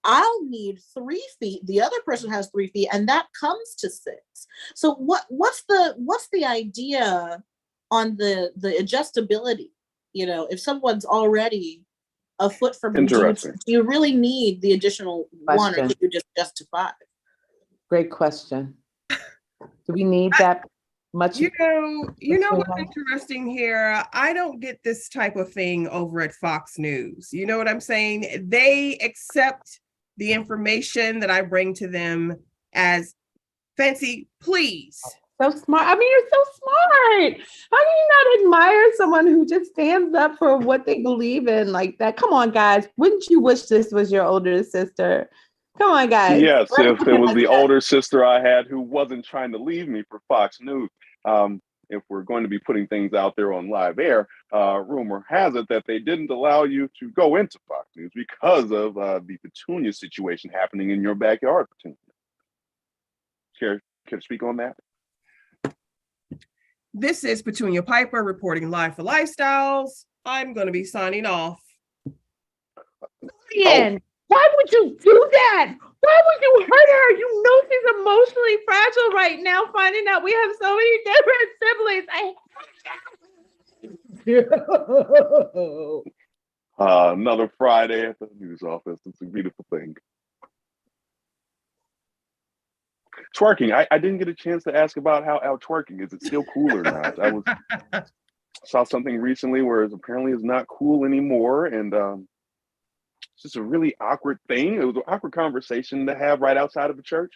[SPEAKER 4] I'll need 3 feet. The other person has 3 feet, and that comes to 6. So what's the idea on the adjustability? You know, if someone's already a foot from you, do you really need the additional one, or could you just adjust to 5?
[SPEAKER 3] Great question. Do we need that much?
[SPEAKER 2] You know what's interesting here? I don't get this type of thing over at Fox News. You know what I'm saying? They accept the information that I bring to them as fancy, please.
[SPEAKER 3] So smart. I mean, you're so smart. How do you not admire someone who just stands up for what they believe in like that? Come on, guys. Wouldn't you wish this was your older sister? Come on, guys.
[SPEAKER 5] Yes, if it was the older sister I had who wasn't trying to leave me for Fox News. If we're going to be putting things out there on live air, rumor has it that they didn't allow you to go into Fox News because of the Petunia situation happening in your backyard. Petunia. Care to speak on that?
[SPEAKER 2] This is Petunia Piper reporting live for Lifestyles. I'm going to be signing off.
[SPEAKER 3] Ian, why would you do that? Why would you hurt her? You know she's emotionally fragile right now, finding out we have so many different siblings.
[SPEAKER 5] Another Friday at the news office. It's a beautiful thing. Twerking. I didn't get a chance to ask about how twerking is. It still cool or not? I saw something recently where it apparently is not cool anymore, and it's just a really awkward thing. It was an awkward conversation to have right outside of the church,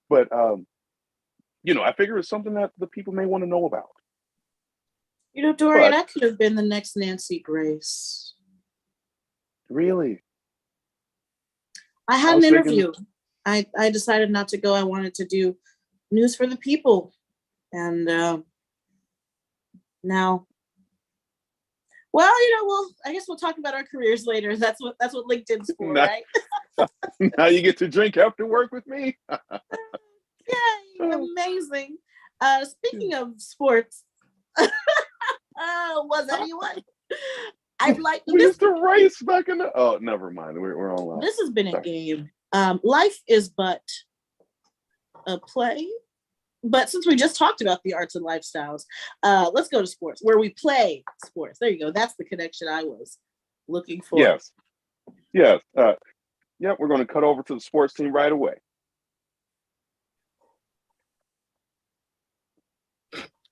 [SPEAKER 5] but I figure it's something that the people may want to know about.
[SPEAKER 4] You know, Dorian, I could have been the next Nancy Grace.
[SPEAKER 5] Really?
[SPEAKER 4] I had an interview. I decided not to go. I wanted to do news for the people. And now, well, I guess we'll talk about our careers later. That's what LinkedIn's for, right?
[SPEAKER 5] Now you get to drink after work with me.
[SPEAKER 4] Yay, amazing. Speaking of sports, was anyone? I'd like
[SPEAKER 5] we used to race back in the. Oh, never mind. We're on live.
[SPEAKER 4] This has been a game. Life is but a play. But since we just talked about the arts and lifestyles, let's go to sports, where we play sports. There you go. That's the connection I was Looking forward.
[SPEAKER 5] Yes. Yeah, we're going to cut over to the sports team right away.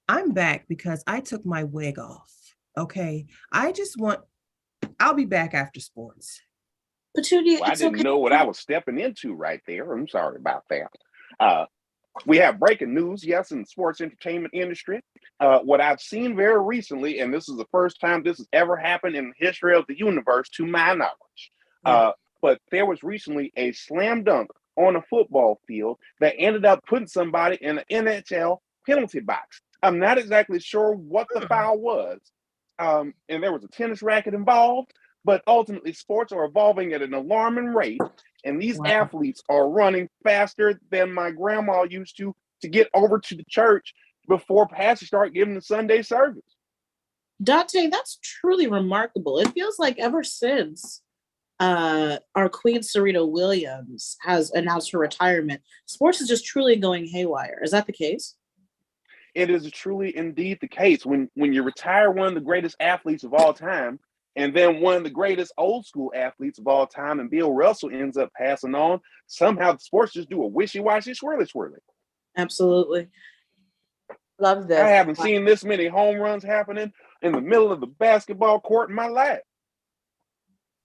[SPEAKER 2] I'm back because I took my wig off. Okay. I'll be back after sports.
[SPEAKER 4] Petunia,
[SPEAKER 5] Well, I didn't know what I was stepping into right there. I'm sorry about that. We have breaking news, yes, in the sports entertainment industry. What I've seen very recently, and this is the first time this has ever happened in the history of the universe, to my knowledge. But there was recently a slam dunk on a football field that ended up putting somebody in an NHL penalty box. I'm not exactly sure what the foul was. And there was a tennis racket involved, but ultimately sports are evolving at an alarming rate. And these athletes are running faster than my grandma used to get over to the church before pastors start giving the Sunday service.
[SPEAKER 4] Dante, that's truly remarkable. It feels like ever since our Queen Serena Williams has announced her retirement, sports is just truly going haywire. Is that the case?
[SPEAKER 5] It is truly indeed the case. When you retire one of the greatest athletes of all time, and then one of the greatest old school athletes of all time, and Bill Russell ends up passing on, somehow the sports just do a wishy-washy, swirly.
[SPEAKER 4] Absolutely.
[SPEAKER 3] Love this.
[SPEAKER 5] I haven't seen this many home runs happening in the middle of the basketball court in my life.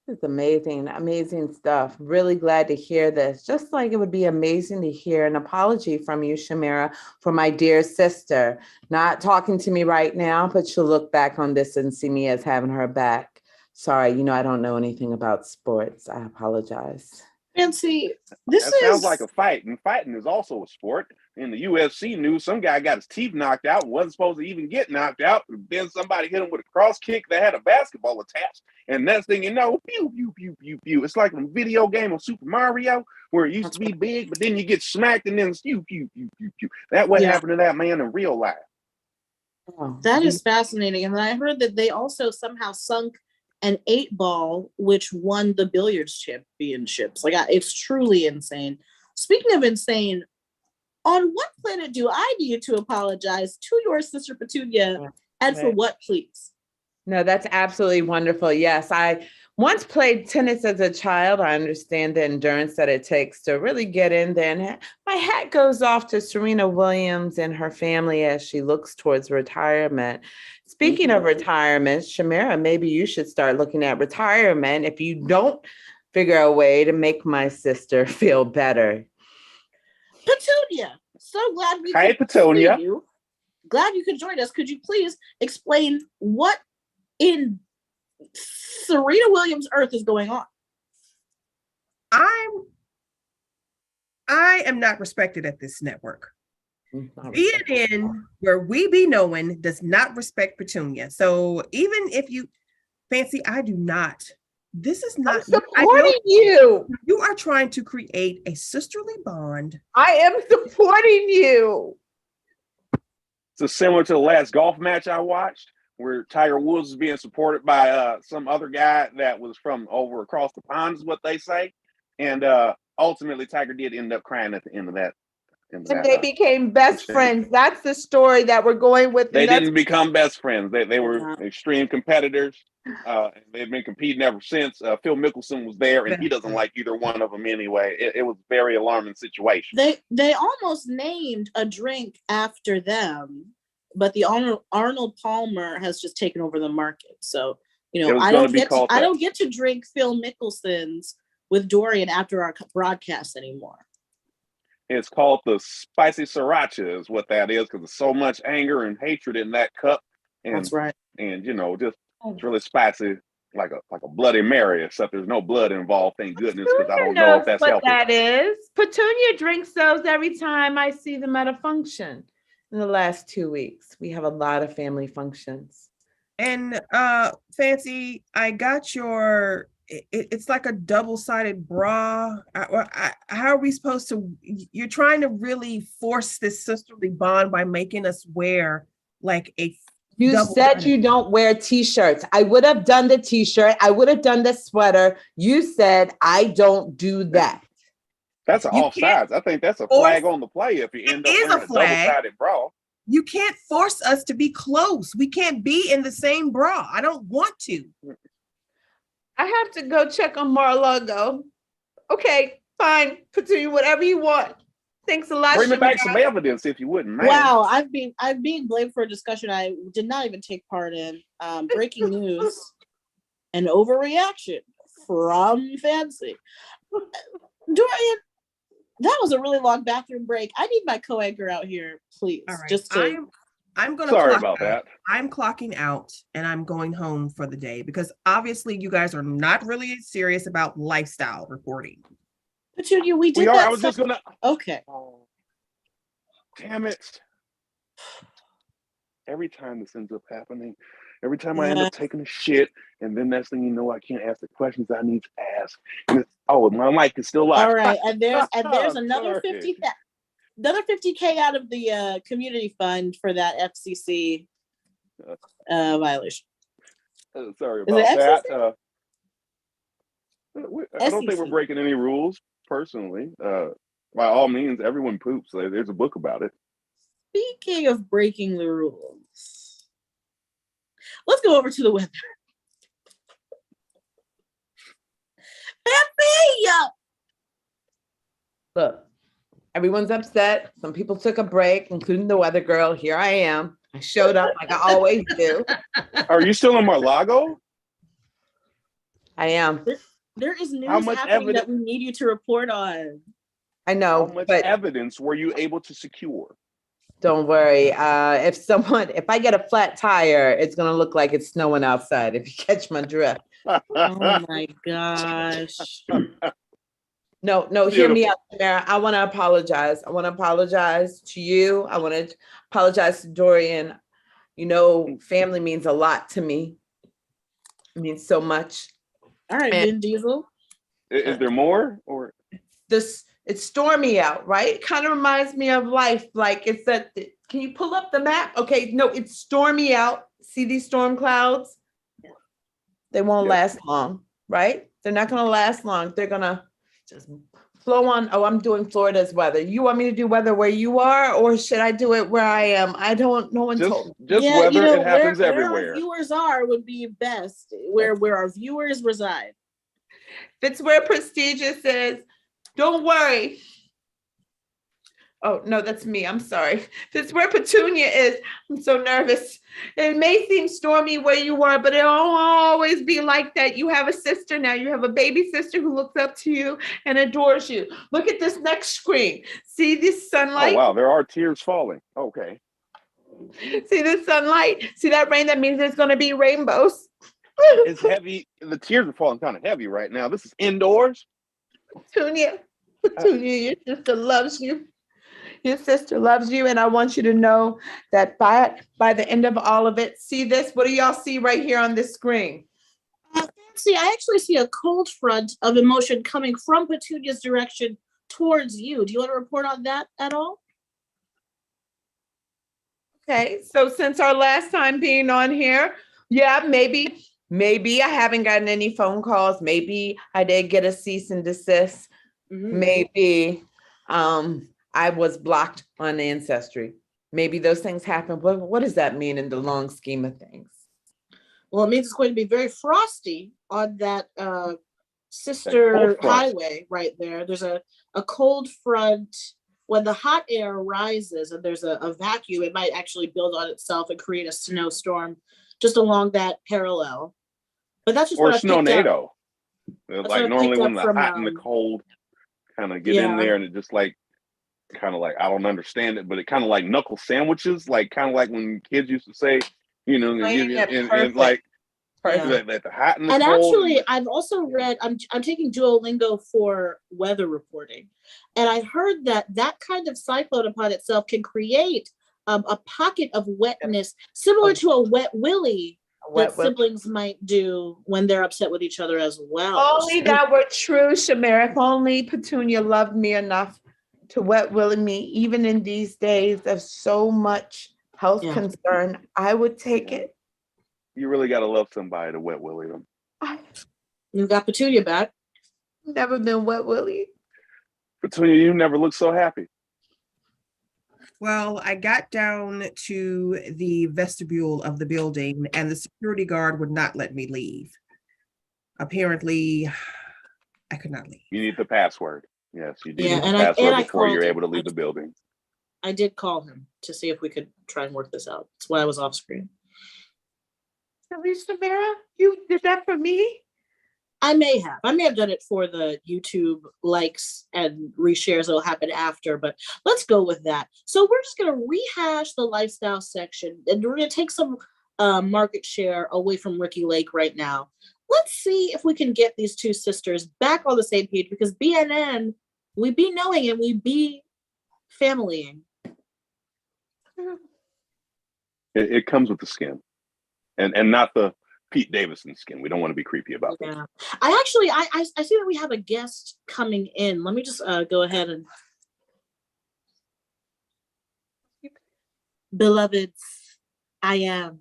[SPEAKER 3] It's amazing, amazing stuff. Really glad to hear this. Just like it would be amazing to hear an apology from you, Shamira, for my dear sister. Not talking to me right now, but she'll look back on this and see me as having her back. Sorry, I don't know anything about sports. I apologize.
[SPEAKER 4] Fancy,
[SPEAKER 5] that sounds like a fight, and fighting is also a sport. In the UFC news, some guy got his teeth knocked out, wasn't supposed to even get knocked out. Then somebody hit him with a cross kick that had a basketball attached. And next thing you know, pew, pew, pew, pew, pew. It's like a video game of Super Mario where it used to be big, but then you get smacked and then pew, pew, pew, pew, pew. That what happened to that man in real life.
[SPEAKER 4] Oh, that is fascinating. And I heard that they also somehow sunk an 8-ball, which won the billiards championships. It's truly insane. Speaking of insane, on what planet do I need to apologize to your sister Petunia, and for what, please?
[SPEAKER 3] No, that's absolutely wonderful. Yes, I once played tennis as a child. I understand the endurance that it takes to really get in there. And my hat goes off to Serena Williams and her family as she looks towards retirement. Speaking of retirement, Shamira, maybe you should start looking at retirement if you don't figure a way to make my sister feel better.
[SPEAKER 4] Petunia, so glad we
[SPEAKER 5] could see
[SPEAKER 4] you. Glad you could join us. Could you please explain what in Serena Williams' earth is going on?
[SPEAKER 2] I am not respected at this network. CNN, where we be knowing, does not respect Petunia. So even if you fancy, I do not. This is not.
[SPEAKER 3] I'm supporting you.
[SPEAKER 2] You are trying to create a sisterly bond.
[SPEAKER 3] I am supporting you.
[SPEAKER 5] So similar to the last golf match I watched, where Tiger Woods is being supported by some other guy that was from over across the pond, is what they say. And ultimately, Tiger did end up crying at the end of that.
[SPEAKER 3] And they became best friends. That's the story that we're going with.
[SPEAKER 5] They didn't become best friends. They were extreme competitors. They've been competing ever since. Phil Mickelson was there, and he doesn't like either one of them anyway. It was a very alarming situation.
[SPEAKER 4] They almost named a drink after them, but the Arnold Palmer has just taken over the market. So I don't get to drink Phil Mickelson's with Dorian after our broadcast anymore.
[SPEAKER 5] It's called the spicy sriracha is what that is, because there's so much anger and hatred in that cup. And,
[SPEAKER 4] that's right.
[SPEAKER 5] And just it's really spicy, like a Bloody Mary, except there's no blood involved. Thank goodness, because I don't know if that's
[SPEAKER 3] what
[SPEAKER 5] healthy.
[SPEAKER 3] That is. Petunia drinks those every time I see them at a function. In the last 2 weeks, we have a lot of family functions.
[SPEAKER 2] And Fancy, I got your. It's like a double-sided bra. How are we supposed to? You're trying to really force this sisterly bond by making us wear like a.
[SPEAKER 3] You said you don't wear t-shirts. I would have done the t-shirt. I would have done the sweater. You said I don't do that.
[SPEAKER 5] That's an offsides. I think that's a flag on the play if you end up wearing a double-sided bra.
[SPEAKER 2] You can't force us to be close. We can't be in the same bra. I don't want to.
[SPEAKER 3] I have to go check on Mar-a-Lago. Okay, fine. Petunia, whatever you want. Thanks a lot,
[SPEAKER 5] Bring me back
[SPEAKER 3] Shamira.
[SPEAKER 5] some evidence if you wouldn't, man.
[SPEAKER 4] Wow, I'm being blamed for a discussion I did not even take part in. Breaking news, an overreaction from Fancy. Dorian, that was a really long bathroom break. I need my co-anchor out here, please.
[SPEAKER 2] All right.
[SPEAKER 4] Just to
[SPEAKER 2] I'm gonna
[SPEAKER 5] Sorry
[SPEAKER 2] clock
[SPEAKER 5] about
[SPEAKER 2] out.
[SPEAKER 5] that.
[SPEAKER 2] I'm clocking out and I'm going home for the day because obviously you guys are not really serious about lifestyle reporting.
[SPEAKER 4] Petunia, we did
[SPEAKER 5] We are.
[SPEAKER 4] that.
[SPEAKER 5] I was just gonna.
[SPEAKER 4] Okay.
[SPEAKER 5] Oh, damn it! Every time this ends up happening, every time I end up taking a shit, and then next thing you know, I can't ask the questions I need to ask. And oh, my mic is still live.
[SPEAKER 4] All right, and there's another
[SPEAKER 5] Sorry.
[SPEAKER 4] 50K out of the community fund for that FCC violation.
[SPEAKER 5] Sorry
[SPEAKER 4] Is it
[SPEAKER 5] about that.
[SPEAKER 4] FCC?
[SPEAKER 5] I don't think we're breaking any rules personally. By all means, everyone poops. There's a book about it.
[SPEAKER 4] Speaking of breaking the rules, let's go over to the weather.
[SPEAKER 3] Look, everyone's upset. Some people took a break, including the weather girl. Here I am. I showed up like I always do.
[SPEAKER 5] Are you still in Mar-a-Lago?
[SPEAKER 3] I am.
[SPEAKER 4] There is news
[SPEAKER 5] How much
[SPEAKER 4] happening
[SPEAKER 5] evidence-
[SPEAKER 4] that we need you to report on.
[SPEAKER 3] I know,
[SPEAKER 5] How much
[SPEAKER 3] but
[SPEAKER 5] evidence were you able to secure?
[SPEAKER 3] don't worry. If I get a flat tire, it's gonna look like it's snowing outside. If you catch my drift.
[SPEAKER 4] Oh my gosh.
[SPEAKER 3] No, hear me out, Samara. I want to apologize. I want to apologize to you. I want to apologize to Dorian. You know, family means a lot to me. It means so much.
[SPEAKER 4] All right,
[SPEAKER 3] And-
[SPEAKER 4] Vin Diesel.
[SPEAKER 5] Is there more? Or
[SPEAKER 3] It's stormy out, right? It kind of reminds me of life. Like it's that. Can you pull up the map? Okay, no, it's stormy out. See these storm clouds? They won't last long, right? They're not going to last long. They're going to just flow on. Oh, I'm doing Florida's weather. You want me to do weather where you are, or should I do it where I am? I don't. No one told me.
[SPEAKER 5] just weather. It happens
[SPEAKER 4] where
[SPEAKER 5] everywhere.
[SPEAKER 4] our viewers are would be best. Where our viewers reside.
[SPEAKER 3] If it's where prestigious is, don't worry. Oh, no, that's me. I'm sorry. If it's where Petunia is, I'm so nervous. It may seem stormy where you are, but it won't always be like that. You have a sister now. You have a baby sister who looks up to you and adores you. Look at this next screen. See this sunlight?
[SPEAKER 5] Oh, wow. There are tears falling. Okay.
[SPEAKER 3] See the sunlight? See that rain? That means there's going to be rainbows.
[SPEAKER 5] It's heavy. The tears are falling kind of heavy right now. This is indoors.
[SPEAKER 3] Petunia, your sister loves you. Your sister loves you, and I want you to know that by the end of all of it, see this? What do y'all see right here on this screen?
[SPEAKER 4] See, I actually see a cold front of emotion coming from Petunia's direction towards you. Do you want to report on that at all?
[SPEAKER 3] Okay, so since our last time being on here, yeah, maybe I haven't gotten any phone calls. Maybe I did get a cease and desist. Maybe I was blocked on Ancestry. Maybe those things happen. What does that mean in the long scheme of things?
[SPEAKER 4] Well, it means it's going to be very frosty on that sister highway right there. There's a cold front. When the hot air rises and there's a vacuum, it might actually build on itself and create a snowstorm just along that parallel. But that's just
[SPEAKER 5] or
[SPEAKER 4] what I picked up.
[SPEAKER 5] snow-nado.
[SPEAKER 4] That's
[SPEAKER 5] Like
[SPEAKER 4] what I
[SPEAKER 5] normally
[SPEAKER 4] picked
[SPEAKER 5] when
[SPEAKER 4] up
[SPEAKER 5] the
[SPEAKER 4] from,
[SPEAKER 5] hot and the cold kind of get in there, and it just like kind of like, I don't understand it, but it kind of like knuckle sandwiches, like kind of like when kids used to say, you know, and like that the hot and the
[SPEAKER 4] and
[SPEAKER 5] cold.
[SPEAKER 4] Actually, I've also read, I'm taking Duolingo for weather reporting, and I heard that kind of cyclone upon itself can create a pocket of wetness similar to a wet willy that siblings might do when they're upset with each other as well.
[SPEAKER 3] Only that were true, Shamira. If only Petunia loved me enough to wet willy me, even in these days of so much health concern, I would take it.
[SPEAKER 5] You really got to love somebody to wet willy them.
[SPEAKER 4] You got Petunia back.
[SPEAKER 3] Never been wet willy.
[SPEAKER 5] Petunia, you never look so happy.
[SPEAKER 2] Well, I got down to the vestibule of the building and the security guard would not let me leave. apparently I could not leave.
[SPEAKER 5] You need the password. Yes, you do
[SPEAKER 4] Yeah,
[SPEAKER 5] need the
[SPEAKER 4] and
[SPEAKER 5] password
[SPEAKER 4] I
[SPEAKER 5] before you're
[SPEAKER 4] called
[SPEAKER 5] able to
[SPEAKER 4] him.
[SPEAKER 5] leave the building.
[SPEAKER 4] I did call him to see if we could try and work this out. That's why I was off screen.
[SPEAKER 3] Samira, you did that for me?
[SPEAKER 4] I may have done it for the YouTube likes and reshares that'll happen after, but let's go with that. So we're just gonna rehash the lifestyle section, and we're gonna take some market share away from Ricky Lake right now. Let's see if we can get these two sisters back on the same page, because BNN, we be knowing and we be familying.
[SPEAKER 5] It comes with the skin, and not the Pete Davidson skin. We don't want to be creepy about that.
[SPEAKER 4] Yeah, I see that we have a guest coming in. Let me just go ahead and, beloveds, I am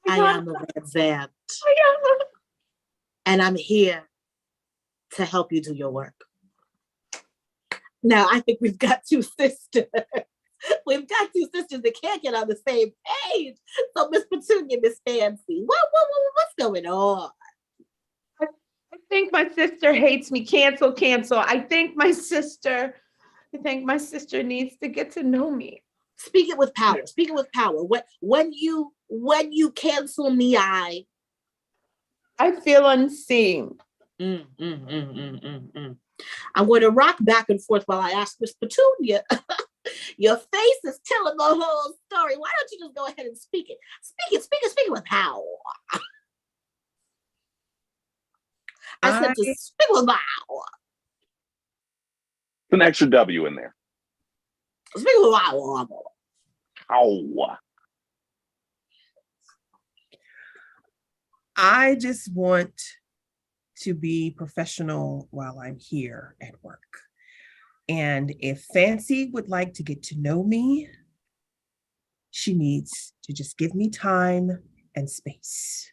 [SPEAKER 4] a red Zant, and I'm here to help you do your work. Now, I think we've got two sisters. We've got two sisters that can't get on the same page. So, Miss Petunia, Miss Fancy, what's going on?
[SPEAKER 3] I think my sister hates me. Cancel. I think my sister needs to get to know me.
[SPEAKER 4] Speak it with power. Speak it with power. When you cancel me, I
[SPEAKER 3] feel unseen.
[SPEAKER 4] I'm going to rock back and forth while I ask Miss Petunia. Your face is telling the whole story. Why don't you just go ahead and speak it? Speak it with power. I said to speak with power.
[SPEAKER 5] An extra W in there.
[SPEAKER 4] Speak with power.
[SPEAKER 5] How?
[SPEAKER 2] I just want to be professional while I'm here at work. And if Fancy would like to get to know me, she needs to just give me time and space.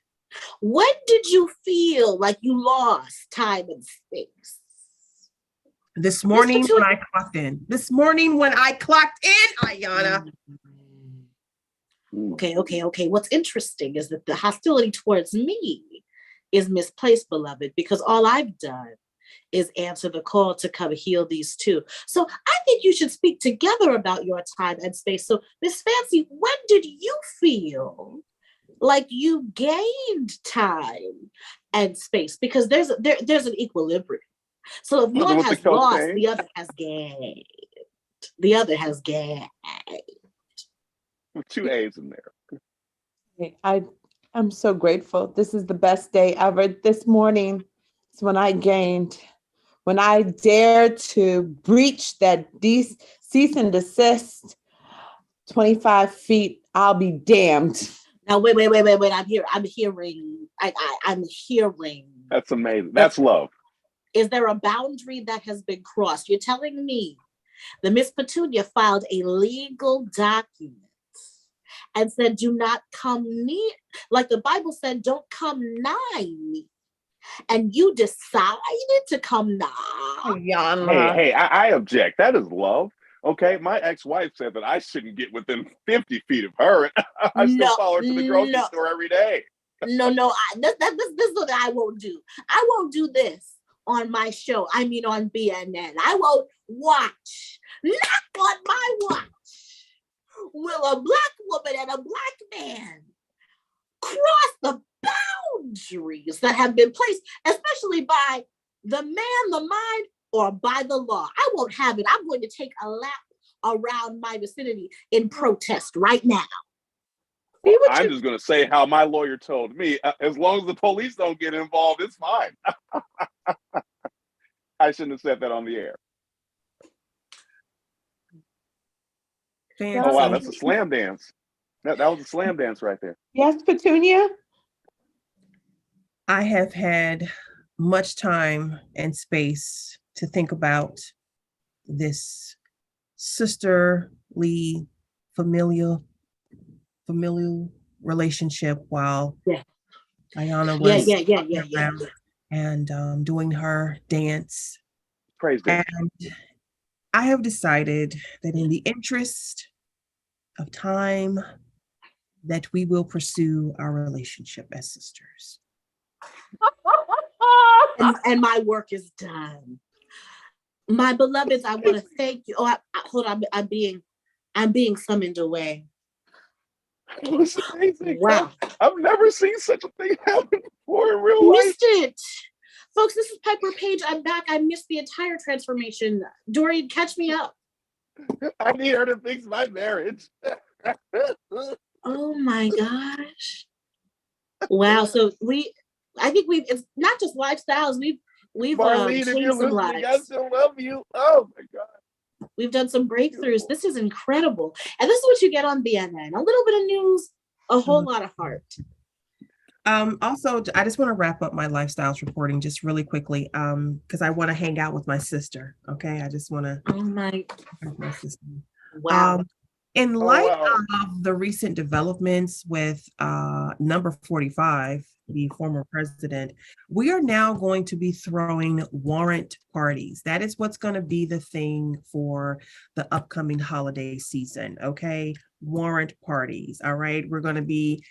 [SPEAKER 4] When did you feel like you lost time and space?
[SPEAKER 2] This morning when I clocked in. Ayana.
[SPEAKER 4] Okay. What's interesting is that the hostility towards me is misplaced, beloved, because all I've done is answer the call to come heal these two. So I think you should speak together about your time and space. So, Miss Fancy, when did you feel like you gained time and space? Because there's an equilibrium. So if one has lost, the other has gained. The other has gained.
[SPEAKER 5] With 2 A's in there.
[SPEAKER 3] I'm so grateful. This is the best day ever. This morning is when I gained. When I dared to breach that cease and desist 25 feet, I'll be damned.
[SPEAKER 4] Now, wait. I'm hearing.
[SPEAKER 5] That's amazing. That's love.
[SPEAKER 4] Is there a boundary that has been crossed? You're telling me that Miss Petunia filed a legal document and said, do not come near, like the Bible said, don't come nigh me. And you decided to come nigh.
[SPEAKER 5] Hey, I object. That is love. Okay, my ex-wife said that I shouldn't get within 50 feet of her. I still follow her to the grocery store every day.
[SPEAKER 4] No, this is what I won't do. I won't do this on my show. I mean, on BNN. I won't watch. Not on my watch will a Black woman and a Black man cross the boundaries that have been placed, especially by the man, the mind, or by the law. I won't have it. I'm going to take a lap around my vicinity in protest right now.
[SPEAKER 5] I'm just going to say how my lawyer told me. As long as the police don't get involved, it's fine. I shouldn't have said that on the air.
[SPEAKER 2] Fancy.
[SPEAKER 5] Oh, wow, that's a slam dance. That was a slam dance right there.
[SPEAKER 3] Yes, Petunia?
[SPEAKER 2] I have had much time and space to think about this sisterly, familial relationship while Ayana was and doing her dance.
[SPEAKER 5] Praise dance.
[SPEAKER 2] And I have decided that in the interest of time, that we will pursue our relationship as sisters.
[SPEAKER 4] and my work is done. My beloveds, I want to thank you. Hold on, I'm being summoned away.
[SPEAKER 5] It was amazing.
[SPEAKER 4] Wow.
[SPEAKER 5] I've never seen such a thing happen before in real life.
[SPEAKER 4] Missed it. Folks, this is Piper Page. I'm back. I missed the entire transformation. Dorian, catch me up.
[SPEAKER 5] I need her to fix my marriage.
[SPEAKER 4] Oh my gosh. Wow. So I think it's not just lifestyles. We've
[SPEAKER 5] Marlene, if you're
[SPEAKER 4] changed some
[SPEAKER 5] listening, I
[SPEAKER 4] lives.
[SPEAKER 5] still love you. Oh my God.
[SPEAKER 4] We've done some breakthroughs. This is incredible. And this is what you get on BNN. A little bit of news, a whole lot of heart.
[SPEAKER 2] Also, I just want to wrap up my lifestyles reporting just really quickly because I want to hang out with my sister. Okay, I just want to.
[SPEAKER 4] Oh my
[SPEAKER 2] sister.
[SPEAKER 4] wow.
[SPEAKER 2] In light of the recent developments with number 45, the former president, we are now going to be throwing warrant parties. That is what's going to be the thing for the upcoming holiday season. Okay, warrant parties. All right, we're going to be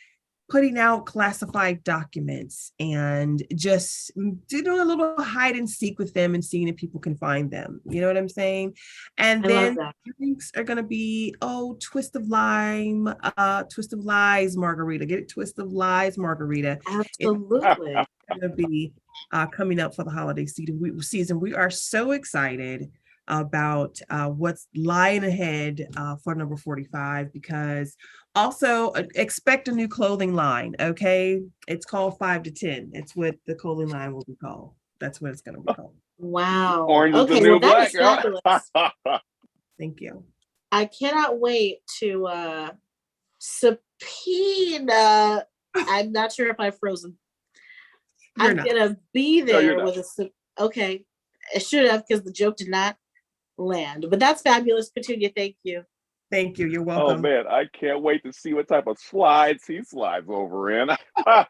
[SPEAKER 2] putting out classified documents and just doing a little hide and seek with them and seeing if people can find them. You know what I'm saying? And then drinks are going to be, twist of lies margarita. Get it? Twist of lies margarita.
[SPEAKER 4] Absolutely.
[SPEAKER 2] It's going to be coming up for the holiday season. We are so excited about what's lying ahead for number 45, because also expect a new clothing line. Okay, it's called 5 to 10. It's what the clothing line will be called. That's what it's going to be called.
[SPEAKER 4] Wow.
[SPEAKER 5] Orange is the new black.
[SPEAKER 2] Thank you.
[SPEAKER 4] I cannot wait to subpoena. I'm not sure if I've frozen. I'm gonna be there with a. Okay, I should have, because the joke did not land. But that's fabulous, Petunia. Thank you.
[SPEAKER 2] Thank you. You're welcome.
[SPEAKER 5] Oh man, I can't wait to see what type of slides he slides over in.
[SPEAKER 3] I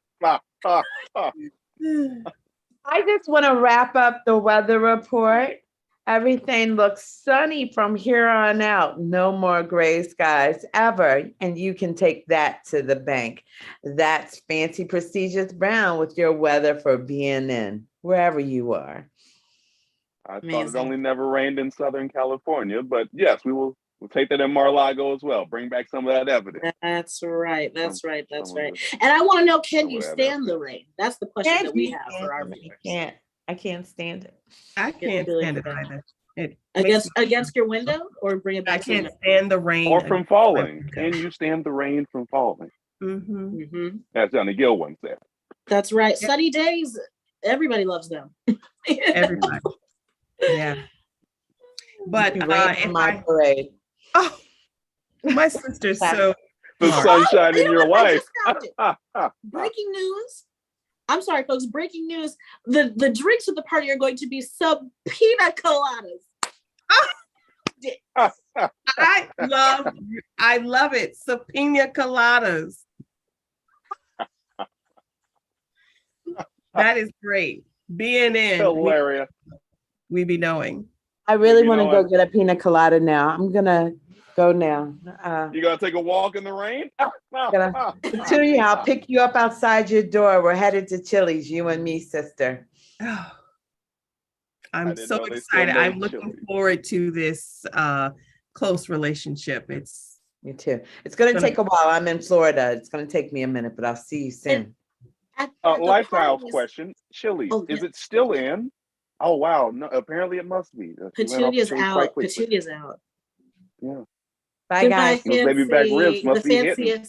[SPEAKER 3] just want to wrap up the weather report. Everything looks sunny from here on out. No more gray skies ever. And you can take that to the bank. That's Fancy Prestigious Brown with your weather for BNN, wherever you are.
[SPEAKER 5] I thought it only never rained in Southern California, but yes, we'll take that in Mar-a-Lago as well. Bring back some of that evidence.
[SPEAKER 4] That's right. And I want to know, can you stand the rain? That's the question that we have for our viewers.
[SPEAKER 3] I can't stand it.
[SPEAKER 2] I can't stand it either.
[SPEAKER 4] Against your window, or bring it back?
[SPEAKER 2] I can't stand the rain.
[SPEAKER 5] Or from falling. Can you stand the rain from falling?
[SPEAKER 2] Mm-hmm.
[SPEAKER 4] Mm-hmm.
[SPEAKER 5] As Johnny Gill once said.
[SPEAKER 4] That's right. Sunny days, everybody loves them.
[SPEAKER 2] Everybody. Yeah. But
[SPEAKER 3] my parade.
[SPEAKER 2] Oh, my sister's so
[SPEAKER 5] the sunshine in your life.
[SPEAKER 4] Breaking news. I'm sorry, folks. Breaking news. The drinks at the party are going to be some pina coladas.
[SPEAKER 2] I love it. Some pina coladas. That is great. BNN.
[SPEAKER 5] Hilarious.
[SPEAKER 2] We be knowing.
[SPEAKER 3] I really want to go get a pina colada now. I'm gonna go now.
[SPEAKER 5] You gonna take a walk in the rain?
[SPEAKER 3] Petunia, I'll pick you up outside your door. We're headed to Chili's, you and me, sister.
[SPEAKER 2] Oh, I'm so excited. I'm looking forward to this close relationship.
[SPEAKER 3] Me too. It's gonna take a while. I'm in Florida. It's gonna take me a minute, but I'll see you soon.
[SPEAKER 5] Lifestyle question. Chili's, is it still in? Oh wow! No, apparently it must be.
[SPEAKER 4] Petunia's out. Petunia's out.
[SPEAKER 5] Yeah.
[SPEAKER 3] Bye guys.
[SPEAKER 5] Baby back ribs must be hitting.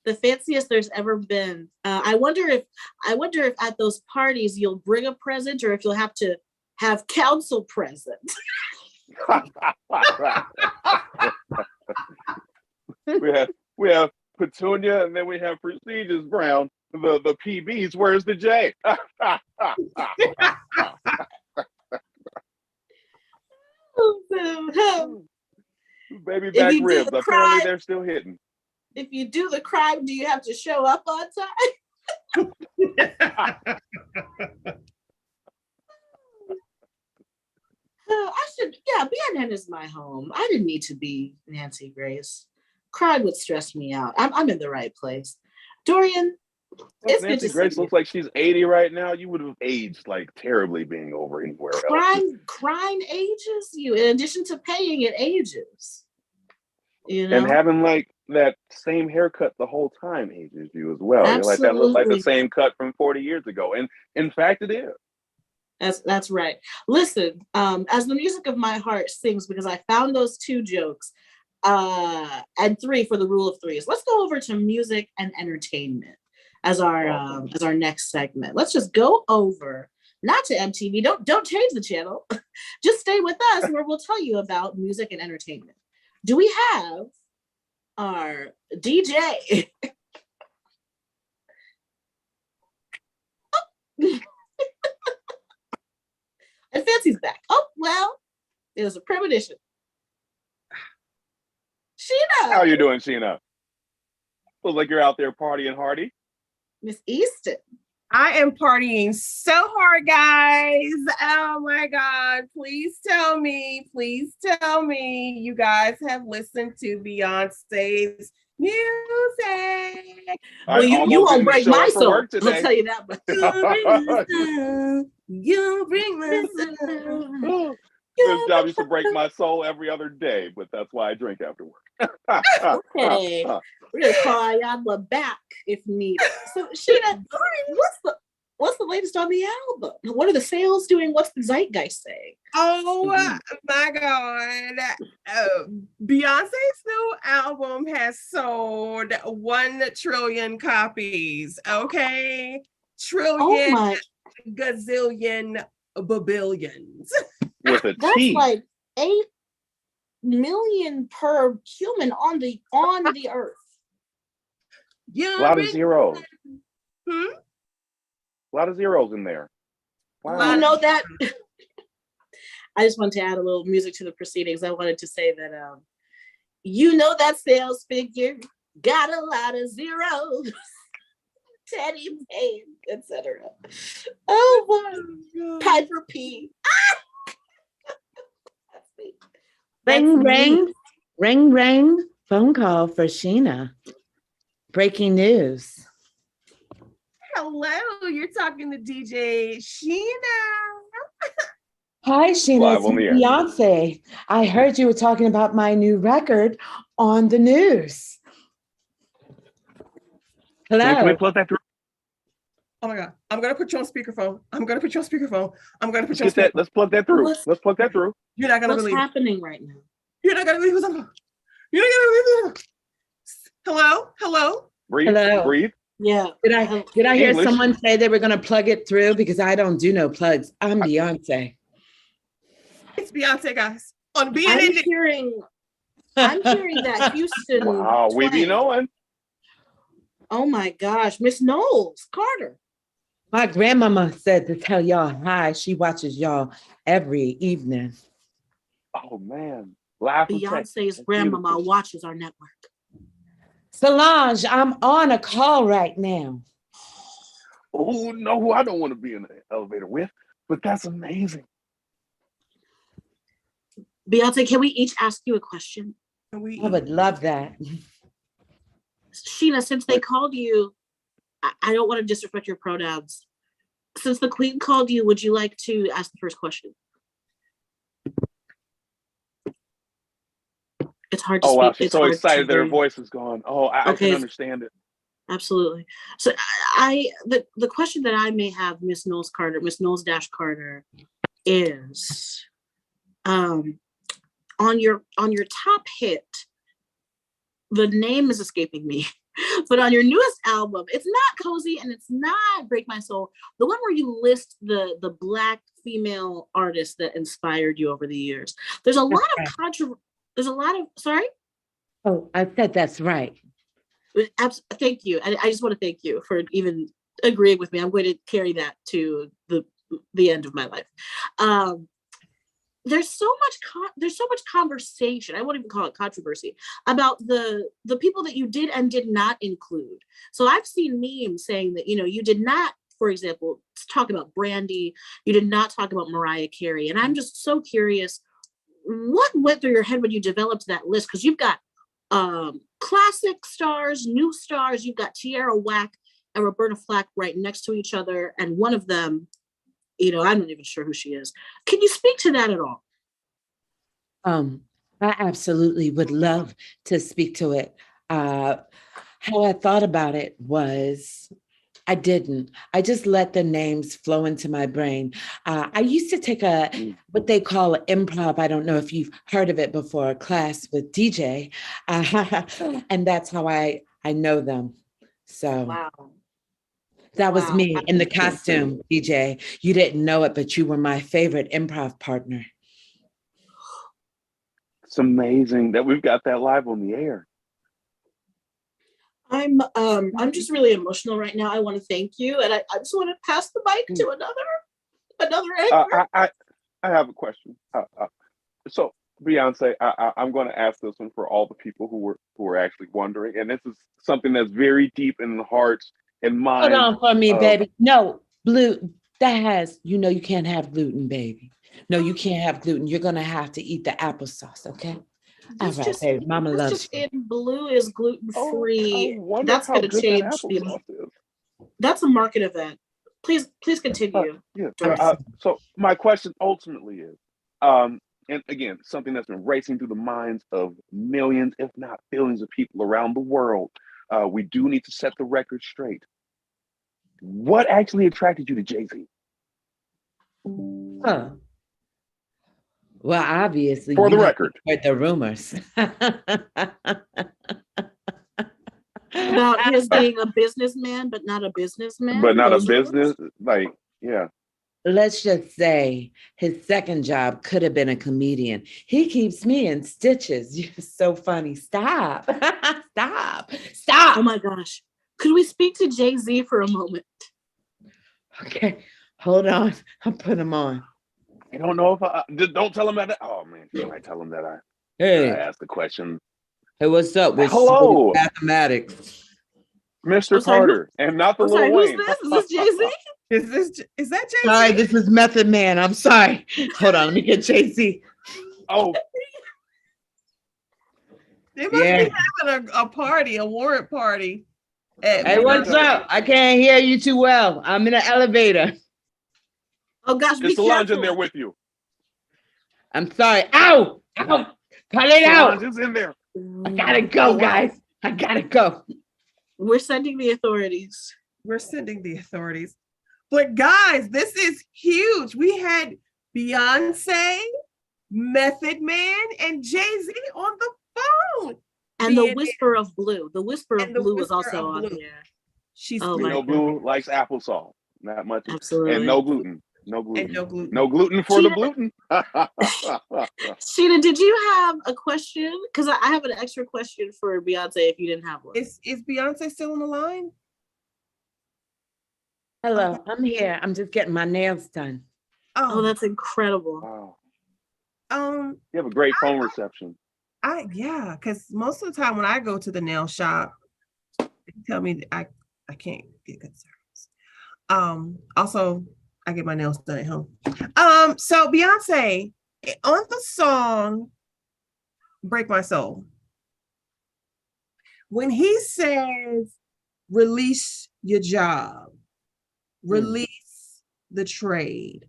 [SPEAKER 4] The fanciest there's ever been. I wonder if at those parties you'll bring a present, or if you'll have to have council present.
[SPEAKER 5] we have Petunia, and then we have Prestigious Brown. The PBs. Where's the J? Baby back ribs. Apparently they're still hitting.
[SPEAKER 4] If you do the crime, do you have to show up on time? BNN is my home. I didn't need to be Nancy Grace. Crime would stress me out. I'm in the right place. Dorian, It's good
[SPEAKER 5] Nancy
[SPEAKER 4] to
[SPEAKER 5] Grace
[SPEAKER 4] see
[SPEAKER 5] looks
[SPEAKER 4] you.
[SPEAKER 5] like she's 80 right now. You would have aged like terribly being over anywhere else.
[SPEAKER 4] Crime ages you. In addition to paying, it ages. You
[SPEAKER 5] And
[SPEAKER 4] know,
[SPEAKER 5] having like that same haircut the whole time ages you as well. You're like, that looks like the
[SPEAKER 4] absolutely.
[SPEAKER 5] same cut from 40 years ago. And in fact, it is.
[SPEAKER 4] That's right. Listen, as the music of my heart sings, because I found those 2 jokes, and 3 for the rule of 3s. Let's go over to music and entertainment as our next segment. Let's just go over, not to MTV. Don't change the channel. Just stay with us, where we'll tell you about music and entertainment. Do we have our DJ? And Fancy's back. Oh, well, it was a premonition. Sheena.
[SPEAKER 5] How you doing, Sheena? Looks like you're out there partying hardy.
[SPEAKER 4] Miss Easton.
[SPEAKER 2] I am partying so hard, guys. Oh my God. Please tell me you guys have listened to Beyonce's music.
[SPEAKER 4] Well, you won't break my soul. I'll tell you that much.
[SPEAKER 2] You bring my soul.
[SPEAKER 5] This job used to break my soul every other day, but that's why I drink after work.
[SPEAKER 4] Okay. We're gonna call Ayadla back if needed. So Sheena, what's the latest on the album? What are the sales doing? What's the zeitgeist saying?
[SPEAKER 2] Oh my God. Beyonce's new album has sold 1 trillion copies. Okay. Trillion, gazillion, babillions.
[SPEAKER 5] With a
[SPEAKER 4] That's
[SPEAKER 5] T.
[SPEAKER 4] like 8 million per human on the earth.
[SPEAKER 5] A lot of zeros.
[SPEAKER 2] Hmm?
[SPEAKER 5] A lot of zeros in there. Wow.
[SPEAKER 4] You know that. I just want to add a little music to the proceedings. I wanted to say that you know that sales figure got a lot of zeros. Teddy Payne, etc. Oh boy. Piper P.
[SPEAKER 3] Ring, ring, ring, ring. Phone call for Sheena. Breaking news.
[SPEAKER 2] Hello, you're talking to DJ Sheena.
[SPEAKER 3] Hi, Sheena.
[SPEAKER 5] Live
[SPEAKER 3] It's
[SPEAKER 5] on the air.
[SPEAKER 3] Beyonce. I heard you were talking about my new record on the news. Hello.
[SPEAKER 5] Can we plug that through?
[SPEAKER 2] Oh my God. I'm going to put you on speakerphone.
[SPEAKER 5] Let's plug that through. Let's plug that through.
[SPEAKER 2] You're not going to
[SPEAKER 4] What's
[SPEAKER 2] believe it.
[SPEAKER 4] happening right now?
[SPEAKER 2] You're not going to believe what's happening. You're not going to believe it. Hello?
[SPEAKER 5] Breathe.
[SPEAKER 3] Hello.
[SPEAKER 5] Breathe.
[SPEAKER 4] Yeah.
[SPEAKER 3] Did I hear
[SPEAKER 5] English.
[SPEAKER 3] someone say they were going to plug it through? Because I don't do no plugs. I'm Beyonce.
[SPEAKER 2] It's Beyonce, guys. On being
[SPEAKER 4] I'm
[SPEAKER 2] Indie.
[SPEAKER 4] hearing that Houston.
[SPEAKER 5] Wow, we be
[SPEAKER 4] twang.
[SPEAKER 5] knowing.
[SPEAKER 4] Oh my gosh, Miss Knowles Carter.
[SPEAKER 3] My grandmama said to tell y'all hi. She watches y'all every evening.
[SPEAKER 5] Oh man. Laugh and
[SPEAKER 4] Beyonce's
[SPEAKER 5] text.
[SPEAKER 4] grandmama
[SPEAKER 5] Beautiful.
[SPEAKER 4] watches our network.
[SPEAKER 3] Solange, I'm on a call right now.
[SPEAKER 5] Oh no, I don't want to be in the elevator with, but that's amazing.
[SPEAKER 4] Beyonce, can we each ask you a question?
[SPEAKER 3] I would love that.
[SPEAKER 4] Sheena, since they called you, I don't want to disrespect your pronouns. Since the Queen called you, would you like to ask the first question? It's hard to speak.
[SPEAKER 5] Wow, she's
[SPEAKER 4] It's
[SPEAKER 5] so
[SPEAKER 4] hard
[SPEAKER 5] excited
[SPEAKER 4] to
[SPEAKER 5] that her
[SPEAKER 4] hear.
[SPEAKER 5] voice is gone. Oh, I
[SPEAKER 4] Okay.
[SPEAKER 5] can understand it.
[SPEAKER 4] Absolutely. So the question that I may have, Miss Knowles Carter, is on your top hit, the name is escaping me, but on your newest album, it's not Cozy and it's not Break My Soul. The one where you list the Black female artists that inspired you over the years. There's a lot of controversy. There's a lot of, sorry?
[SPEAKER 3] Oh, I said that's right.
[SPEAKER 4] Thank you. I just want to thank you for even agreeing with me. I'm going to carry that to the end of my life. There's so much conversation. I won't even call it controversy about the people that you did and did not include. So I've seen memes saying that, you did not, for example, talk about Brandy. You did not talk about Mariah Carey. And I'm just so curious, what went through your head when you developed that list? Because you've got classic stars, new stars, you've got Tierra Whack, and Roberta Flack right next to each other, and one of them, I'm not even sure who she is. Can you speak to that at all?
[SPEAKER 3] I absolutely would love to speak to it. How I thought about it was I didn't. I just let the names flow into my brain. I used to take what they call improv. I don't know if you've heard of it before, a class with DJ. And that's how I know them. So
[SPEAKER 4] Wow.
[SPEAKER 3] that was me in the costume, DJ. You didn't know it, but you were my favorite improv partner.
[SPEAKER 5] It's amazing that we've got that live on the air.
[SPEAKER 4] I'm just really emotional right now. I want to thank you, and I just want to pass the mic to another anchor.
[SPEAKER 5] I have a question. So Beyonce, I'm going to ask this one for all the people who were actually wondering, and this is something that's very deep in the hearts and minds.
[SPEAKER 3] Hold on for me, baby. No, gluten. You can't have gluten, baby. No, you can't have gluten. You're gonna have to eat the applesauce, okay? All right, baby. Mama loves you.
[SPEAKER 4] In Blue is gluten free.
[SPEAKER 5] That's going to change.
[SPEAKER 4] That's a market event. Please continue.
[SPEAKER 5] So my question ultimately is, and again, something that's been racing through the minds of millions, if not billions, of people around the world. We do need to set the record straight. What actually attracted you to Jay-Z?
[SPEAKER 3] Huh. Well, obviously,
[SPEAKER 5] for the record,
[SPEAKER 3] heard the rumors
[SPEAKER 4] about his being a businessman, but not a businessman.
[SPEAKER 5] But not a business, like, yeah.
[SPEAKER 3] Let's just say his second job could have been a comedian. He keeps me in stitches. You're so funny. Stop. Stop.
[SPEAKER 4] Oh my gosh. Could we speak to Jay-Z for a moment?
[SPEAKER 3] Okay. Hold on. I'll put him on.
[SPEAKER 5] I don't know if don't tell him that. Oh man, should I tell him that I asked the question?
[SPEAKER 3] Hey, what's up?
[SPEAKER 5] Hello,
[SPEAKER 3] mathematics,
[SPEAKER 5] Mr. Carter, and not the Lil Wayne.
[SPEAKER 4] Is this Jay-Z?
[SPEAKER 2] Is that Jay-Z?
[SPEAKER 3] Sorry, this is Method Man. I'm sorry. Hold on, let me get Jay-Z.
[SPEAKER 5] Oh,
[SPEAKER 2] they must be having a party, a warrant party.
[SPEAKER 3] Hey, what's up? I can't hear you too well. I'm in an elevator.
[SPEAKER 4] Oh gosh,
[SPEAKER 5] is Solange in there with you?
[SPEAKER 3] I'm sorry. Ow! Ow! Cut it out!
[SPEAKER 5] Solange is in there.
[SPEAKER 3] I gotta go, guys. I gotta go.
[SPEAKER 4] We're sending the authorities.
[SPEAKER 2] But guys, this is huge. We had Beyonce, Method Man, and Jay-Z on the phone.
[SPEAKER 4] And the Whisper of Blue. The Whisper of Blue was also on there.
[SPEAKER 5] She's Blue likes applesauce. Not much.
[SPEAKER 4] Absolutely.
[SPEAKER 5] And no gluten. No gluten.
[SPEAKER 2] And no gluten.
[SPEAKER 5] No gluten for the gluten.
[SPEAKER 4] Sheena, did you have a question? Because I have an extra question for Beyonce if you didn't have one.
[SPEAKER 2] Is Beyonce still on the line?
[SPEAKER 3] Hello, okay. I'm here. I'm just getting my nails done.
[SPEAKER 4] Oh, that's incredible.
[SPEAKER 5] Wow. You have a great phone reception.
[SPEAKER 2] Because most of the time when I go to the nail shop, they tell me that I can't get good service. Also, I get my nails done at home. So Beyonce, on the song Break My Soul, when he says release your job, release the trade,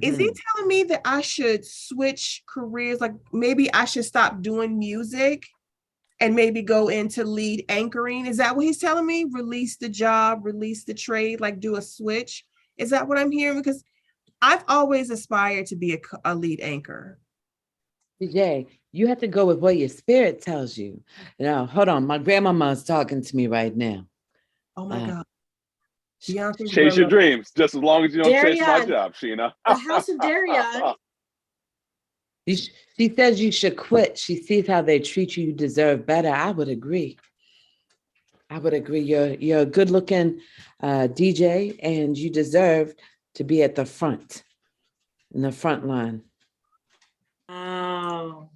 [SPEAKER 2] is he telling me that I should switch careers? Like maybe I should stop doing music and maybe go into lead anchoring? Is that what he's telling me? Release the job, release the trade, like do a switch? Is that what I'm hearing? Because I've always aspired to be a lead anchor.
[SPEAKER 3] Jay, you have to go with what your spirit tells you. Now, hold on. My grandmama's talking to me right now.
[SPEAKER 2] Oh my God.
[SPEAKER 5] Chase your dreams, just as long as you don't chase my job, Sheena.
[SPEAKER 4] The House of Darian.
[SPEAKER 3] She says you should quit. She sees how they treat you. You deserve better. I would agree. You're a good-looking DJ, and you deserve to be at the front, in the front line.
[SPEAKER 4] Oh.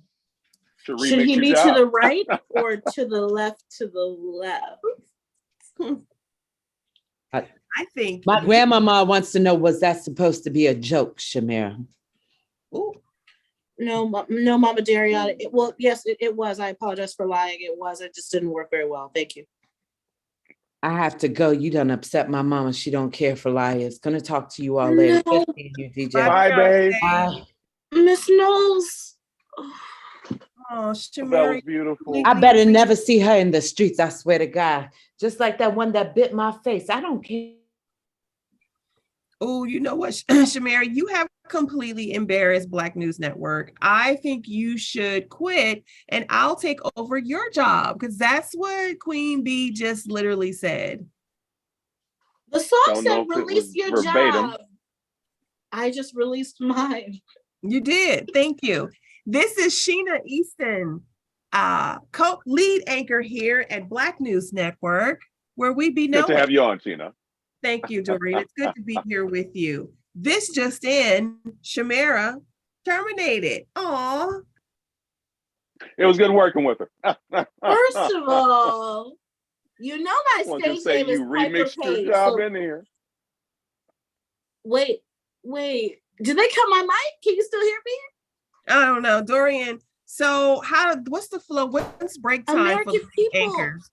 [SPEAKER 4] Should he be to the right or to the left?
[SPEAKER 2] I think
[SPEAKER 3] my grandmama wants to know, was that supposed to be a joke, Shamira?
[SPEAKER 4] Ooh. No, Mama Darian. Yes, it was. I apologize for lying. It was. It just didn't work very well. Thank you.
[SPEAKER 3] I have to go. You done upset my mama. She don't care for liars. Gonna talk to you all later.
[SPEAKER 4] No.
[SPEAKER 3] Good seeing you, DJ.
[SPEAKER 2] Bye,
[SPEAKER 5] Bye, babe.
[SPEAKER 3] Bye.
[SPEAKER 4] Miss Knowles.
[SPEAKER 2] Oh,
[SPEAKER 5] That was
[SPEAKER 2] Shamari.
[SPEAKER 5] beautiful.
[SPEAKER 3] I better never see her in the streets. I swear to God. Just like that one that bit my face. I don't care.
[SPEAKER 2] Oh, you know what, Shamari, you have completely embarrassed Black News Network. I think you should quit and I'll take over your job because that's what Queen Bee just literally said.
[SPEAKER 4] The song
[SPEAKER 5] Don't know
[SPEAKER 4] said
[SPEAKER 5] if it
[SPEAKER 4] release
[SPEAKER 5] was
[SPEAKER 4] your
[SPEAKER 5] verbatim.
[SPEAKER 4] job. I just released mine.
[SPEAKER 2] You did. Thank you. This is Sheena Easton, co-lead anchor here at Black News Network, where we be
[SPEAKER 5] Good
[SPEAKER 2] known.
[SPEAKER 5] to have you on, Sheena.
[SPEAKER 2] Thank you, Doreen. It's good to be here with you. This just in, Shamara terminated. Aw.
[SPEAKER 5] It was good working with her.
[SPEAKER 4] First of all, you know my
[SPEAKER 5] I want to
[SPEAKER 4] stage
[SPEAKER 5] say
[SPEAKER 4] name is
[SPEAKER 5] you
[SPEAKER 4] Piper
[SPEAKER 5] remixed your
[SPEAKER 4] Page.
[SPEAKER 5] job
[SPEAKER 4] So
[SPEAKER 5] in here.
[SPEAKER 4] wait. Did they cut my mic? Can you still hear me?
[SPEAKER 2] I don't know, Dorian. So what's the flow? What's break time
[SPEAKER 4] American
[SPEAKER 2] for the
[SPEAKER 4] people.
[SPEAKER 2] anchors?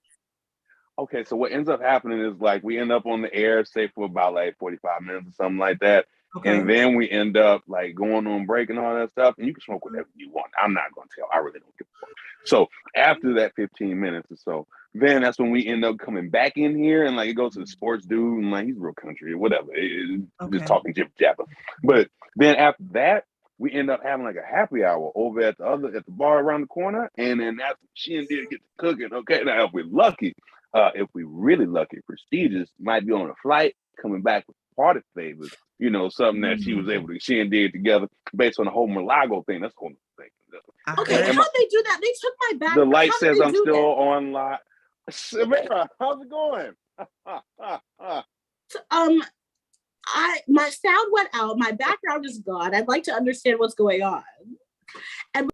[SPEAKER 5] Okay, so what ends up happening is like we end up on the air, say for about like 45 minutes or something like that.
[SPEAKER 2] Okay.
[SPEAKER 5] And then we end up like going on break and all that stuff. And you can smoke whatever you want. I'm not going to tell. I really don't give a fuck. So after that 15 minutes or so, then that's when we end up coming back in here and like it goes to the sports dude and like he's real country or whatever. Just talking jibber jabber. But then after that, we end up having like a happy hour over at the bar around the corner. And then after she and did get to cooking, okay, now if we're lucky, if we really lucky, prestigious might be on a flight coming back with party favors, you know, something that she was able to, she and did together based on the whole Malago thing. That's the whole thing.
[SPEAKER 4] Okay,
[SPEAKER 5] And
[SPEAKER 4] how'd they do that? They took my back.
[SPEAKER 5] The light
[SPEAKER 4] How did
[SPEAKER 5] says
[SPEAKER 4] they
[SPEAKER 5] I'm
[SPEAKER 4] do
[SPEAKER 5] still
[SPEAKER 4] that?
[SPEAKER 5] on live. Samara, how's it going?
[SPEAKER 4] My sound went out. My background is gone. I'd like to understand what's going on. And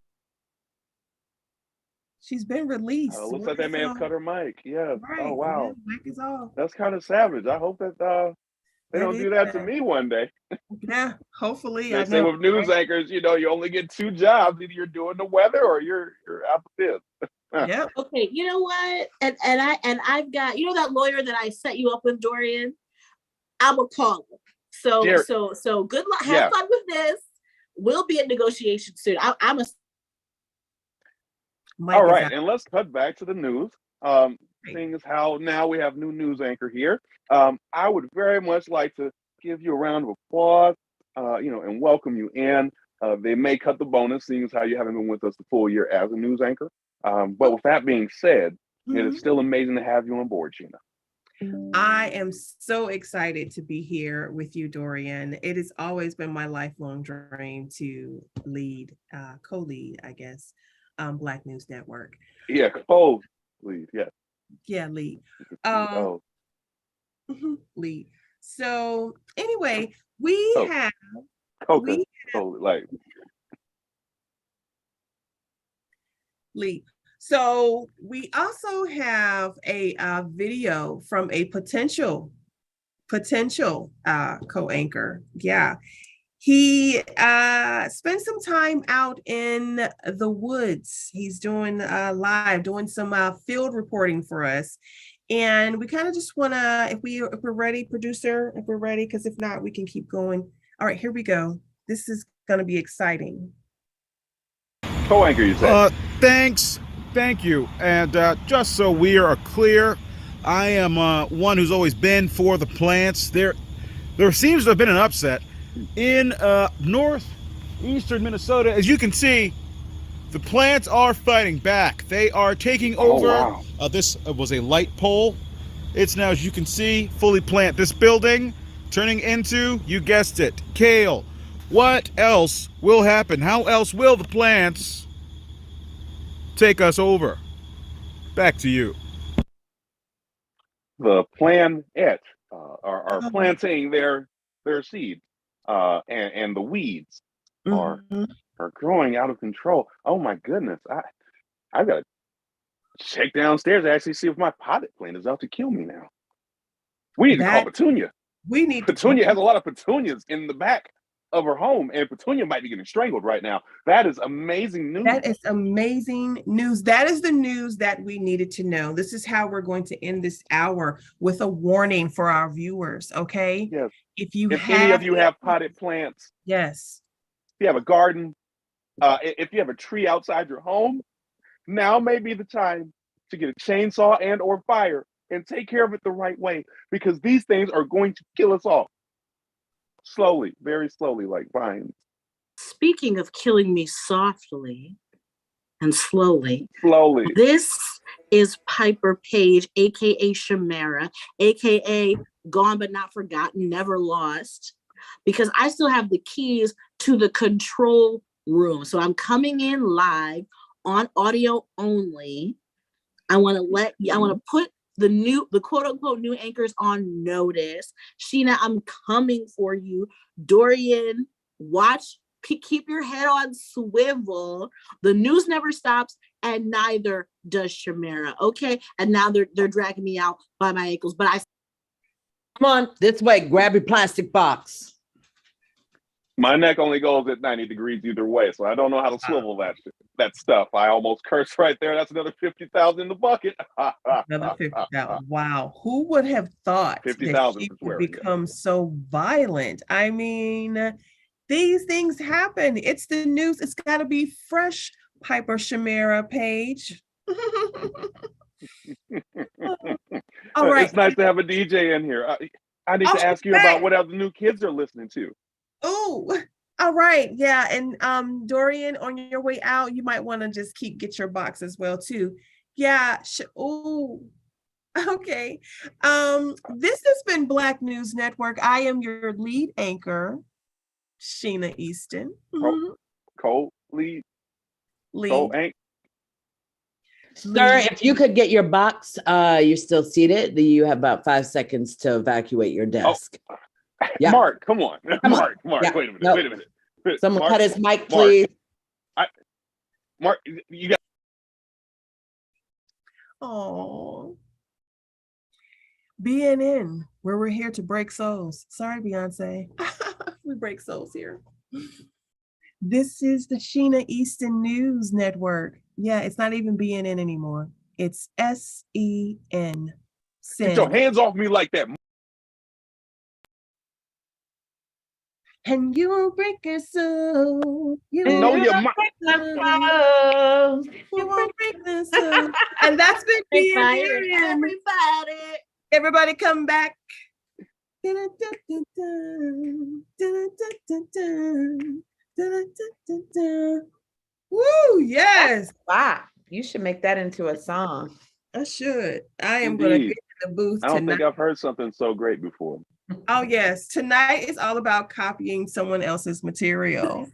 [SPEAKER 2] she's been released.
[SPEAKER 5] Looks like they may have cut her mic. Yeah.
[SPEAKER 2] Right.
[SPEAKER 5] Oh wow.
[SPEAKER 2] Yeah, mic is off.
[SPEAKER 5] That's kind of savage. I hope that they don't do that to me one day.
[SPEAKER 2] Yeah, hopefully.
[SPEAKER 5] They
[SPEAKER 2] I
[SPEAKER 5] say
[SPEAKER 2] know.
[SPEAKER 5] with news anchors, you know, you only get two jobs. Either you're doing the weather or you're out the fifth.
[SPEAKER 2] Yep.
[SPEAKER 4] Okay, you know what? And I've got, you know, that lawyer that I set you up with, Dorian. I will call him. So
[SPEAKER 5] Jerry.
[SPEAKER 4] So good luck. Have fun with this. We'll be in negotiation soon. I'm a.
[SPEAKER 5] All right, and let's cut back to the news. Seeing as how now we have new news anchor here, I would very much like to give you a round of applause, and welcome you in. They may cut the bonus, seeing as how you haven't been with us the full year as a news anchor. But with that being said, it is still amazing to have you on board, Sheena.
[SPEAKER 2] I am so excited to be here with you, Dorian. It has always been my lifelong dream to co-lead, I guess, Black News Network.
[SPEAKER 5] Yeah, co-lead, yeah.
[SPEAKER 2] Yeah, lead. Lead. So anyway, we have lead. So we also have a video from a potential co-anchor. Yeah. He spent some time out in the woods. He's doing doing some field reporting for us. And we kind of just want to, if we're ready, producer, if we're ready, because if not, we can keep going. All right, here we go. This is going to be exciting.
[SPEAKER 5] Co-anchor, you said.
[SPEAKER 6] Thanks. Thank you. And just so we are clear, I am one who's always been for the plants. There seems to have been an upset in northeastern Minnesota. As you can see, the plants are fighting back. They are taking over.
[SPEAKER 5] Wow.
[SPEAKER 6] This was a light pole. It's now, as you can see, fully plant. This building turning into, you guessed it, kale. What else will happen? How else will the plants take us over? Back to you.
[SPEAKER 5] The planet are planting their seeds, and the weeds are growing out of control. Oh my goodness! I've got to check downstairs to actually see if my potted plant is out to kill me now. We need to call Petunia. Petunia has a lot of petunias in the back. of her home, and Petunia might be getting strangled right now. That is amazing news.
[SPEAKER 2] That is amazing news. That is the news that we needed to know. This is how we're going to end this hour, with a warning for our viewers, okay?
[SPEAKER 5] Yes.
[SPEAKER 2] If
[SPEAKER 5] any of you have potted plants,
[SPEAKER 2] yes,
[SPEAKER 5] if you have a garden, if you have a tree outside your home, now may be the time to get a chainsaw and or fire and take care of it the right way, because these things are going to kill us all. Slowly, very slowly, like vines.
[SPEAKER 4] Speaking of killing me softly and slowly,
[SPEAKER 5] Slowly.
[SPEAKER 4] this is Piper Page, aka Shamara, aka Gone But Not Forgotten, Never Lost, because I still have the keys to the control room. So I'm coming in live on audio only. I want to put the quote unquote new anchors on notice. Sheena, I'm coming for you. Dorian, watch, keep your head on swivel. The news never stops, and neither does Shamara. Okay. And now they're dragging me out by my ankles. But
[SPEAKER 3] come on this way, grab your plastic box.
[SPEAKER 5] My neck only goes at 90 degrees either way, so I don't know how to swivel that stuff. I almost cursed right there. That's another 50,000 in the bucket.
[SPEAKER 2] another 50,000. Wow, who would have thought
[SPEAKER 5] 50,000
[SPEAKER 2] that she would become so violent? I mean, these things happen. It's the news. It's got to be fresh, Piper Shamara Page. All right.
[SPEAKER 5] It's nice to have a DJ in here. I need to ask you about what other new kids are listening to.
[SPEAKER 2] Oh, all right. Yeah. And Dorian, on your way out, you might want to just get your box as well too. Yeah. Oh, okay. This has been Black News Network. I am your lead anchor, Sheena Easton.
[SPEAKER 5] Lead.
[SPEAKER 3] Sir, if you could get your box, you're still seated. You have about 5 seconds to evacuate your desk.
[SPEAKER 5] Oh. Yeah. Mark, come on. Mark, yeah. Wait a minute.
[SPEAKER 3] Nope.
[SPEAKER 5] Wait a minute.
[SPEAKER 3] Someone
[SPEAKER 5] Mark,
[SPEAKER 3] cut his mic, please.
[SPEAKER 5] Mark, you got.
[SPEAKER 2] Oh. BNN, where we're here to break souls. Sorry, Beyonce. We break souls here. This is the Sheena Easton News Network. Yeah, it's not even BNN anymore. It's SEN.
[SPEAKER 5] Get your hands off me like that.
[SPEAKER 2] And you won't break your soul. You
[SPEAKER 5] won't
[SPEAKER 2] break the soul. You won't break the soul. And that's been BNN. Everybody come back. Woo, yes.
[SPEAKER 3] Wow, you should make that into a song.
[SPEAKER 2] I should. I am going to get in the booth
[SPEAKER 5] I don't think I've heard something so great before.
[SPEAKER 2] Oh, yes. Tonight is all about copying someone else's material.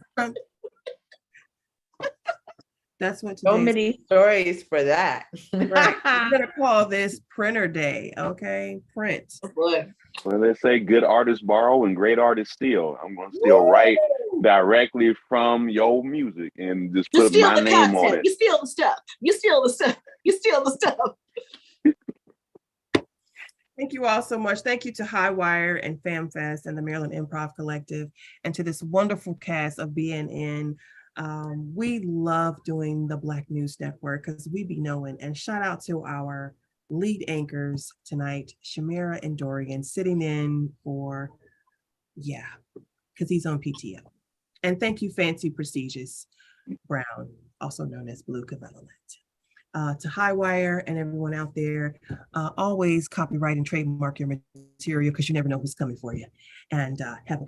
[SPEAKER 2] That's what.
[SPEAKER 3] So many stories for that.
[SPEAKER 2] Right. We're gonna call this Printer Day. Okay, print.
[SPEAKER 3] Oh boy.
[SPEAKER 5] Well, they say good artists borrow and great artists steal. I'm gonna steal right directly from your music and just put my name on it.
[SPEAKER 4] You steal the stuff. You steal the stuff. You steal the stuff.
[SPEAKER 2] Thank you all so much. Thank you to Highwire and F.A.M Fest and the Maryland Improv Collective, and to this wonderful cast of BNN. We love doing the Black News Network because we be knowing. And shout out to our lead anchors tonight, Shamara and Dorian, sitting in for, because he's on PTO. And thank you, Fancy Prestigious Brown, also known as Blue Cavallet. To Highwire and everyone out there, always copyright and trademark your material because you never know who's coming for you. And have a good